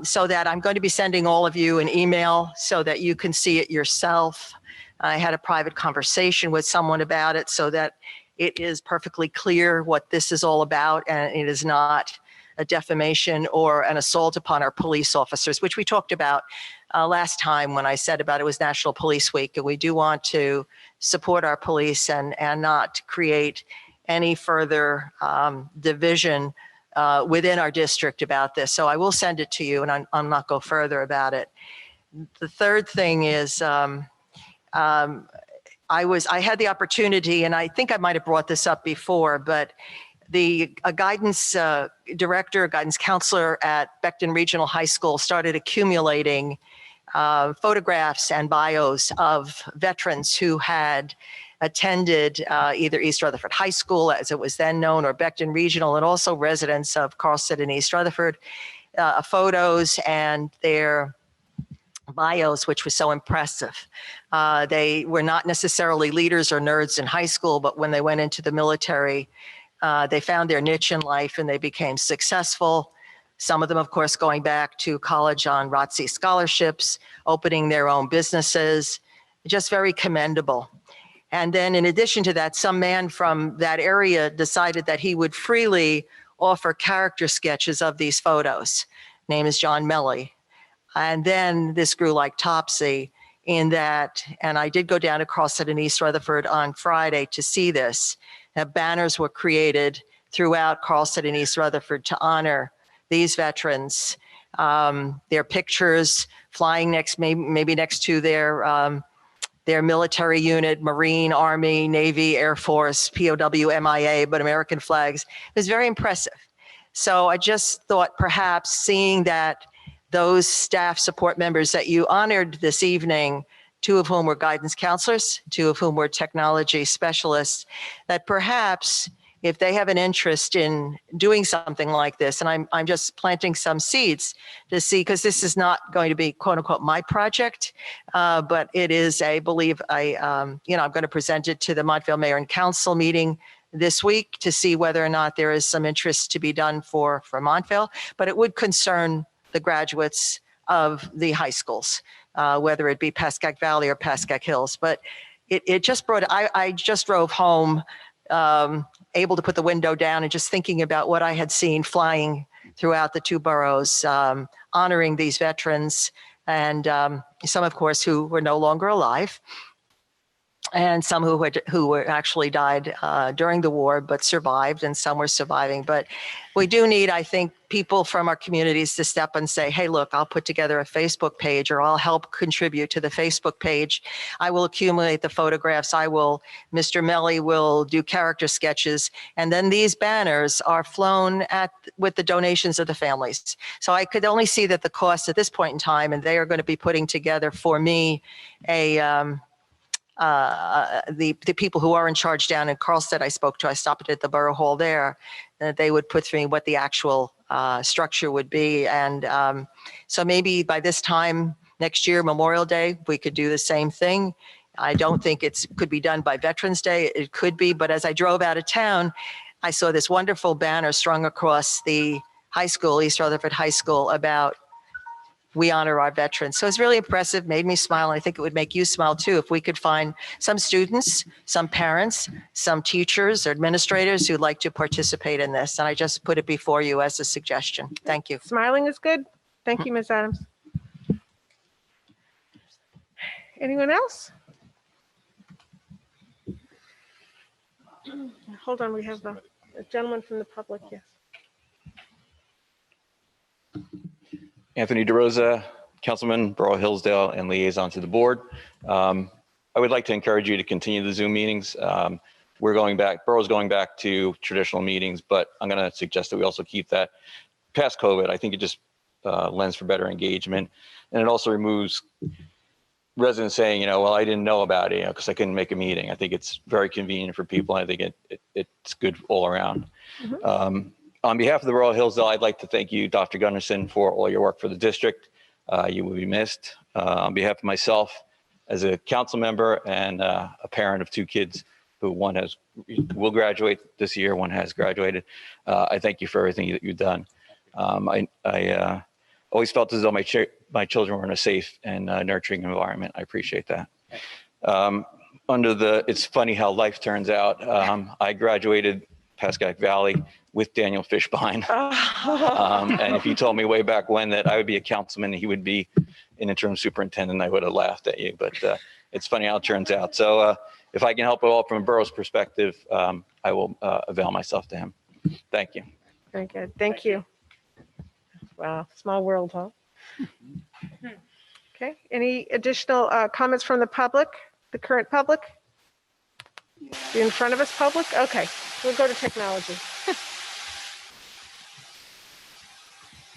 So that I'm going to be sending all of you an email so that you can see it yourself. I had a private conversation with someone about it so that it is perfectly clear what this is all about, and it is not a defamation or an assault upon our police officers, which we talked about last time when I said about it was National Police Week, and we do want to support our police and not create any further division within our district about this. So I will send it to you, and I'll not go further about it. The third thing is I had the opportunity, and I think I might have brought this up before, but a guidance director, guidance counselor at Beckton Regional High School started accumulating photographs and bios of veterans who had attended either East Rutherford High School, as it was then known, or Beckton Regional, and also residents of Carlstead and East Rutherford, photos and their bios, which was so impressive. They were not necessarily leaders or nerds in high school, but when they went into the military, they found their niche in life and they became successful. Some of them, of course, going back to college on ROTC scholarships, opening their own businesses, just very commendable. And then in addition to that, some man from that area decided that he would freely offer character sketches of these photos. Name is John Melly. And then this grew like Topsy in that, and I did go down to Carlstead and East Rutherford on Friday to see this. Banners were created throughout Carlstead and East Rutherford to honor these veterans. Their pictures flying next, maybe next to their military unit, Marine, Army, Navy, Air Force, POW, MIA, but American flags. It was very impressive. So I just thought perhaps seeing that those staff support members that you honored this evening, 2 of whom were guidance counselors, 2 of whom were technology specialists, that perhaps if they have an interest in doing something like this, and I'm just planting some seeds to see, because this is not going to be quote unquote my project, but it is, I'm going to present it to the Montvale Mayor and Council meeting this week to see whether or not there is some interest to be done for Montvale, but it would concern the graduates of the high schools, whether it be Pascack Valley or Pascack Hills. But it just brought, I just drove home able to put the window down and just thinking about what I had seen flying throughout the 2 boroughs, honoring these veterans, and some, of course, who were no longer alive, and some who were actually died during the war but survived, and some were surviving. But we do need, I think, people from our communities to step and say, hey, look, I'll put together a Facebook page, or I'll help contribute to the Facebook page. I will accumulate the photographs. Mr. Melly will do character sketches. And then these banners are flown with the donations of the families. So I could only see that the cost at this point in time, and they are going to be putting together for me the people who are in charge down in Carlstead I stopped at the Borough Hall there, that they would put through what the actual structure would be. And so maybe by this time next year, Memorial Day, we could do the same thing. I don't think it could be done by Veterans Day. It could be, but as I drove out of town, I saw this wonderful banner strung across the high school, East Rutherford High School, about we honor our veterans. So it's really impressive, made me smile, and I think it would make you smile too if we could find some students, some parents, some teachers or administrators who'd like to participate in this. And I just put it before you as a suggestion. Thank you. Smiling is good. Thank you, Ms. Adams. Anyone else? Hold on, we have a gentleman from the public, yes. Anthony DeRosa, Councilman, Borough Hillsdale, and liaison to the board. I would like to encourage you to continue the Zoom meetings. Borough's going back to traditional meetings, but I'm going to suggest that we also keep that past COVID. I think it just lends for better engagement, and it also removes residents saying, well, I didn't know about it, because I couldn't make a meeting. I think it's very convenient for people, and I think it's good all around. Mm-hmm. On behalf of the Borough of Hillsdale, I'd like to thank you, Dr. Gunderson, for all your work for the district. You will be missed. On behalf of myself, as a council member and a parent of 2 kids, who one will graduate this year, one has graduated, I thank you for everything that you've done. I always felt as though my children were in a safe and nurturing environment. I appreciate that. It's funny how life turns out. I graduated Pascack Valley with Daniel Fishbein. And if you told me way back when that I would be a councilman and he would be an interim superintendent, I would have laughed at you. But it's funny how it turns out. So if I can help at all from a borough's perspective, I will avail myself to him. Thank you. Very good. Thank you. Wow, small world, huh? Okay. Any additional comments from the public, the current public? The in front of us public? Okay, we'll go to technology.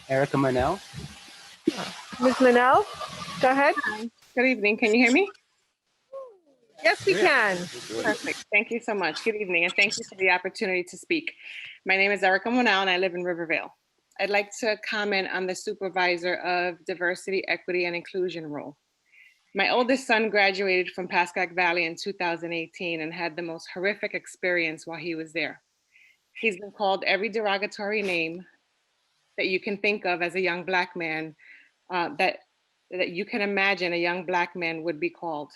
Erica Manel. Ms. Manel, Go ahead. Good evening. Can you hear me? Yes, we can. Perfect. Thank you so much. Good evening, and thank you for the opportunity to speak. My name is Erica Monal, and I live in Rivervale. I'd like to comment on the Supervisor of Diversity, Equity, and Inclusion role. My oldest son graduated from Pascack Valley in 2018 and had the most horrific experience while he was there. He's been called every derogatory name that you can think of as a young Black man, that you can imagine a young Black man would be called.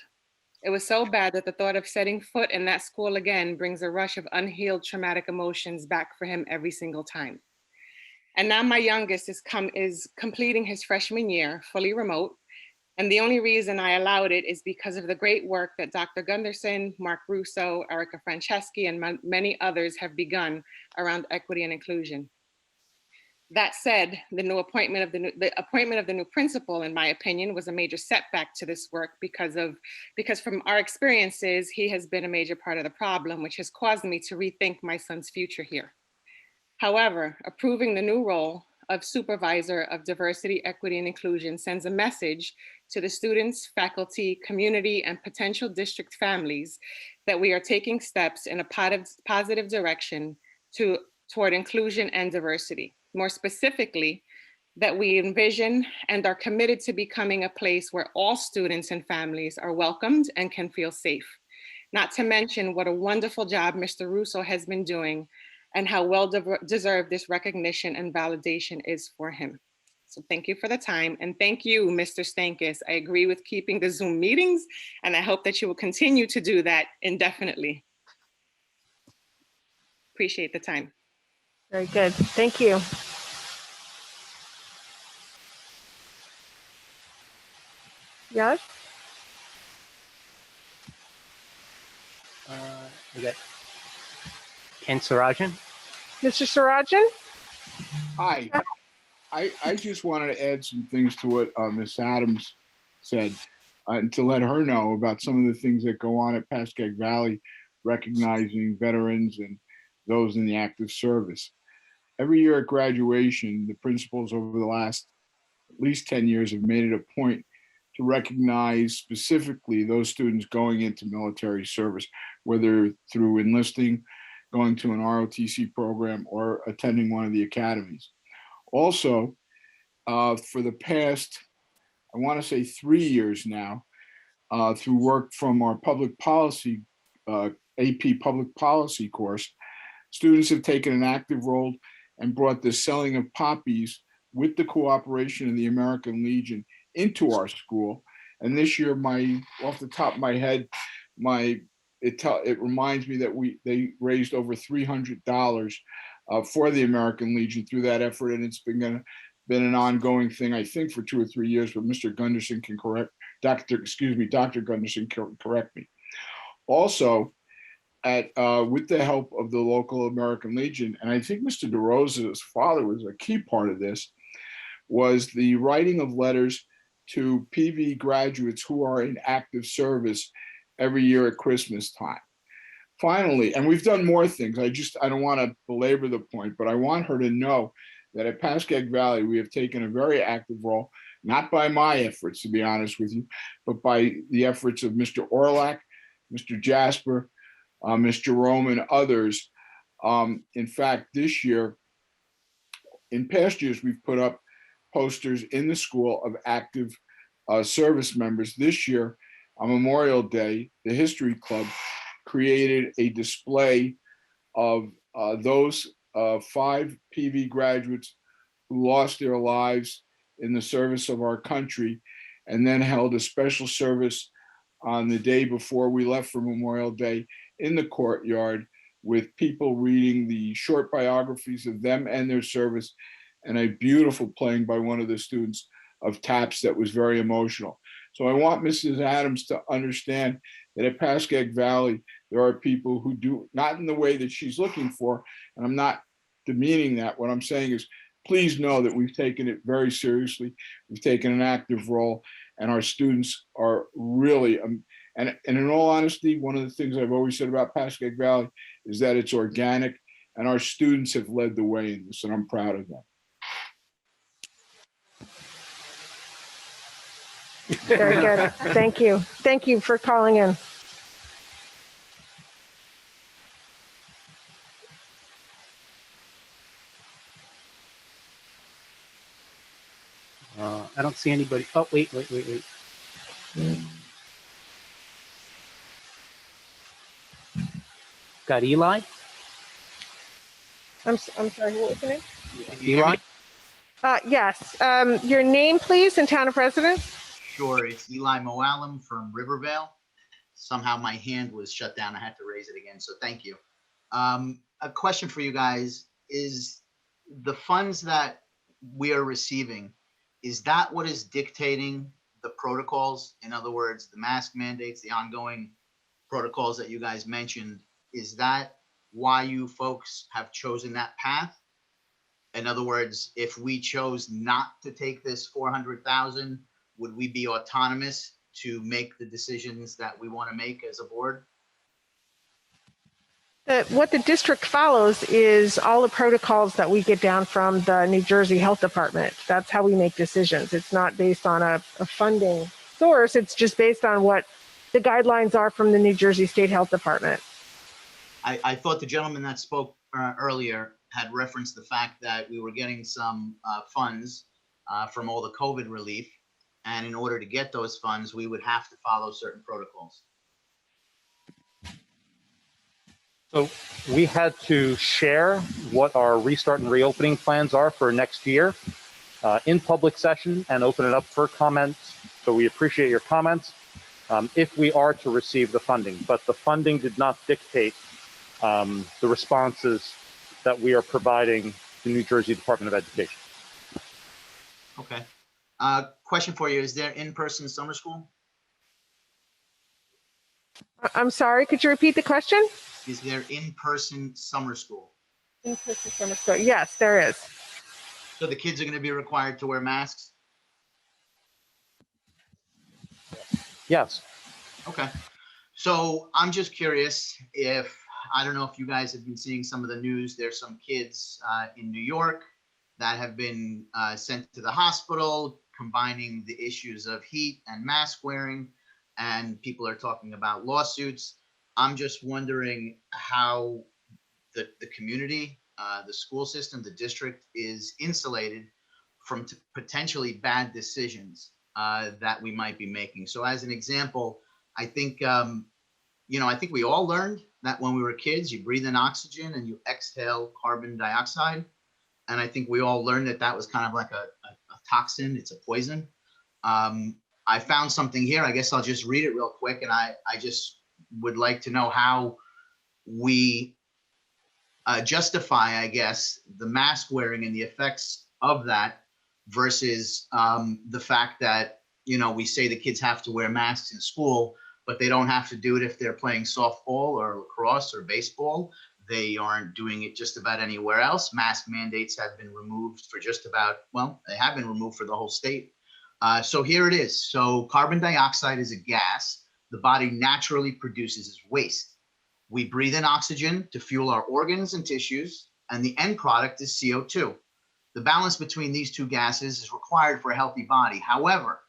It was so bad that the thought of setting foot in that school again brings a rush of unhealed traumatic emotions back for him every single time. And now my youngest is completing his freshman year, fully remote. And the only reason I allowed it is because of the great work that Dr. Gunderson, Mark Russo, Erica Franceschi, and many others have begun around equity and inclusion. That said, the appointment of the new principal, in my opinion, was a major setback to this work because from our experiences, he has been a major part of the problem, which has caused me to rethink my son's future here. However, approving the new role of Supervisor of Diversity, Equity, and Inclusion sends a message to the students, faculty, community, and potential district families that we are taking steps in a positive direction toward inclusion and diversity. More specifically, that we envision and are committed to becoming a place where all students and families are welcomed and can feel safe. Not to mention what a wonderful job Mr. Russo has been doing and how well deserved this recognition and validation is for him. So thank you for the time, and thank you, Mr. Stankus. I agree with keeping the Zoom meetings, and I hope that you will continue to do that indefinitely. Appreciate the time. Very good. Thank you. Yes? We got Ken Sarajan. Mr. Sarajan? Hi. I just wanted to add some things to what Ms. Adams said and to let her know about some of the things that go on at Pascack Valley, recognizing veterans and those in the active service. Every year at graduation, the principals over the last at least 10 years have made it a point to recognize specifically those students going into military service, whether through enlisting, going to an ROTC program, or attending one of the academies. Also, for the past, I want to say 3 years now, through work from our public policy, AP public policy course, students have taken an active role and brought the selling of poppies with the cooperation of the American Legion into our school. And this year, off the top of my head, it reminds me that they raised over $300 for the American Legion through that effort, and it's been an ongoing thing, I think, for 2 or 3 years. But Mr. Gunderson can correct, Dr. Gunderson can correct me. Also, with the help of the local American Legion, and I think Mr. DeRosa's father was a key part of this, was the writing of letters to PV graduates who are in active service every year at Christmas time. Finally, and we've done more things, I don't want to belabor the point, but I want her to know that at Pascack Valley, we have taken a very active role, not by my efforts, to be honest with you, but by the efforts of Mr. Orlak, Mr. Jasper, Ms. Jerome, and others. In fact, this year, in past years, we've put up posters in the school of active service members. This year, on Memorial Day, the History Club created a display of those 5 PV graduates who lost their lives in the service of our country, and then held a special service on the day before we left for Memorial Day in the courtyard, with people reading the short biographies of them and their service, and a beautiful playing by one of the students of taps that was very emotional. So I want Mrs. Adams to understand that at Pascack Valley, there are people who do, not in the way that she's looking for, and I'm not demeaning that. What I'm saying is, please know that we've taken it very seriously. We've taken an active role, and our students are really, and in all honesty, one of the things I've always said about Pascack Valley is that it's organic, and our students have led the way in this, and I'm proud of them. Very good. Thank you. Thank you for calling in. I don't see anybody. Oh, wait. Got Eli? I'm sorry, what was your name? Eli? Yes. Your name, please, and town of residence? Sure, it's Eli Moalem from Rivervale. Somehow my hand was shut down. I had to raise it again, so thank you. A question for you guys is the funds that we are receiving, is that what is dictating the protocols? In other words, the mask mandates, the ongoing protocols that you guys mentioned, is that why you folks have chosen that path? In other words, if we chose not to take this 400,000, would we be autonomous to make the decisions that we want to make as a board? What the district follows is all the protocols that we get down from the New Jersey Health Department. That's how we make decisions. It's not based on a funding source. It's just based on what the guidelines are from the New Jersey State Health Department. I thought the gentleman that spoke earlier had referenced the fact that we were getting some funds from all the COVID relief. And in order to get those funds, we would have to follow certain protocols. So we had to share what our restart and reopening plans are for next year in public session and open it up for comments. So we appreciate your comments if we are to receive the funding, but the funding did not dictate the responses that we are providing the New Jersey Department of Education. Okay. Question for you, is there in-person summer school? I'm sorry, could you repeat the question? Is there in-person summer school? In-person summer school, yes, there is. So the kids are going to be required to wear masks? Yes. Okay. So I'm just curious if, I don't know if you guys have been seeing some of the news, there's some kids in New York that have been sent to the hospital, combining the issues of heat and mask wearing, and people are talking about lawsuits. I'm just wondering how the community, the school system, the district is insulated from potentially bad decisions that we might be making. So as an example, I think, I think we all learned that when we were kids, you breathe in oxygen and you exhale carbon dioxide. And I think we all learned that that was kind of like a toxin, it's a poison. I found something here, I guess I'll just read it real quick. And I just would like to know how we justify, I guess, the mask wearing and the effects of that versus the fact that, we say the kids have to wear masks in school, but they don't have to do it if they're playing softball or lacrosse or baseball. They aren't doing it just about anywhere else. Mask mandates have been removed for just about, well, they have been removed for the whole state. So here it is. So carbon dioxide is a gas the body naturally produces as waste. We breathe in oxygen to fuel our organs and tissues, and the end product is CO2. The balance between these two gases is required for a healthy body. However,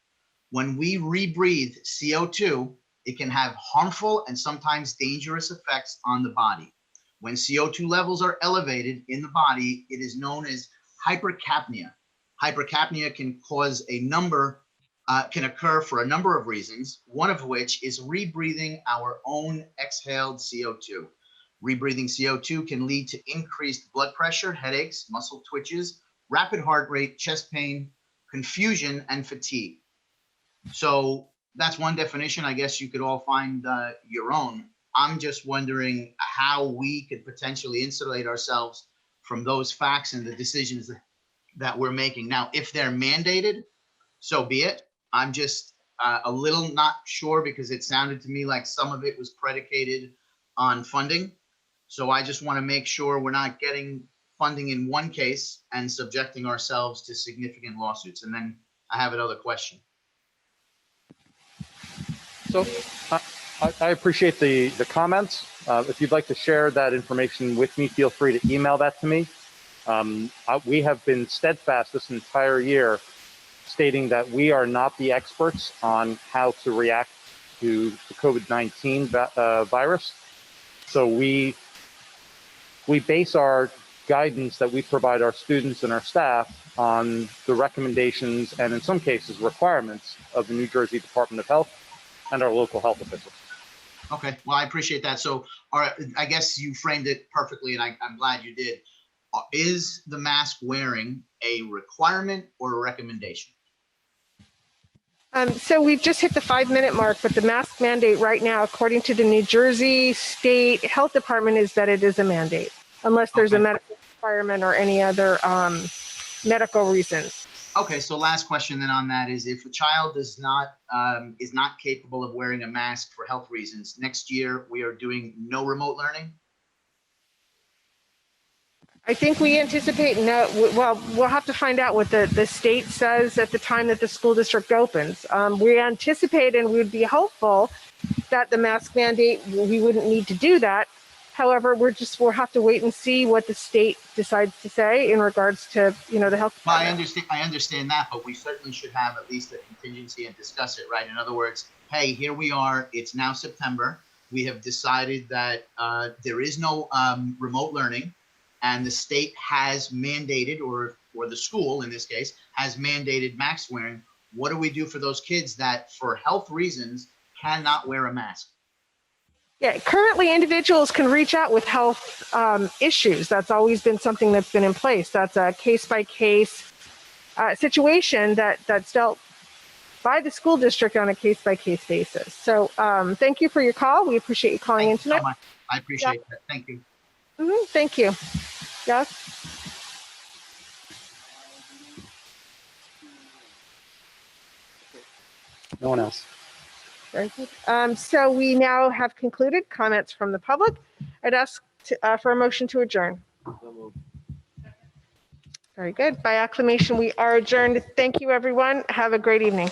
when we rebreathe CO2, it can have harmful and sometimes dangerous effects on the body. When CO2 levels are elevated in the body, it is known as hypercapnia. Hypercapnia can occur for a number of reasons, one of which is rebreathing our own exhaled CO2. Rebreathing CO2 can lead to increased blood pressure, headaches, muscle twitches, rapid heart rate, chest pain, confusion, and fatigue. So that's one definition. I guess you could all find your own. I'm just wondering how we could potentially insulate ourselves from those facts and the decisions that we're making. Now, if they're mandated, so be it. I'm just a little not sure because it sounded to me like some of it was predicated on funding. So I just want to make sure we're not getting funding in one case and subjecting ourselves to significant lawsuits. And then I have another question. So I appreciate the comments. If you'd like to share that information with me, feel free to email that to me. We have been steadfast this entire year stating that we are not the experts on how to react to the COVID-19 virus. So we base our guidance that we provide our students and our staff on the recommendations and in some cases requirements of the New Jersey Department of Health and our local health officials. Okay, well, I appreciate that. So I guess you framed it perfectly, and I'm glad you did. Is the mask wearing a requirement or a recommendation? So we've just hit the 5-minute mark, but the mask mandate right now, according to the New Jersey State Health Department, is that it is a mandate, unless there's a medical requirement or any other medical reasons. Okay, so last question then on that is, if a child is not capable of wearing a mask for health reasons, next year we are doing no remote learning? I think we anticipate well, we'll have to find out what the state says at the time that the school district opens. We anticipate and we would be hopeful that the mask mandate, we wouldn't need to do that. However, we'll have to wait and see what the state decides to say in regards to, the health. Well, I understand that, but we certainly should have at least a contingency and discuss it, right? In other words, hey, here we are, it's now September. We have decided that there is no remote learning, and the state has mandated, or the school in this case, has mandated mask wearing. What do we do for those kids that for health reasons cannot wear a mask? Yeah, currently individuals can reach out with health issues. That's always been something that's been in place. That's a case-by-case situation that's dealt by the school district on a case-by-case basis. So thank you for your call. We appreciate you calling in tonight. So much. I appreciate that. Thank you. Thank you. Yes. No one else. Very good. So we now have concluded comments from the public. I'd ask for a motion to adjourn. Very good. By acclamation, we are adjourned. Thank you, everyone. Have a great evening.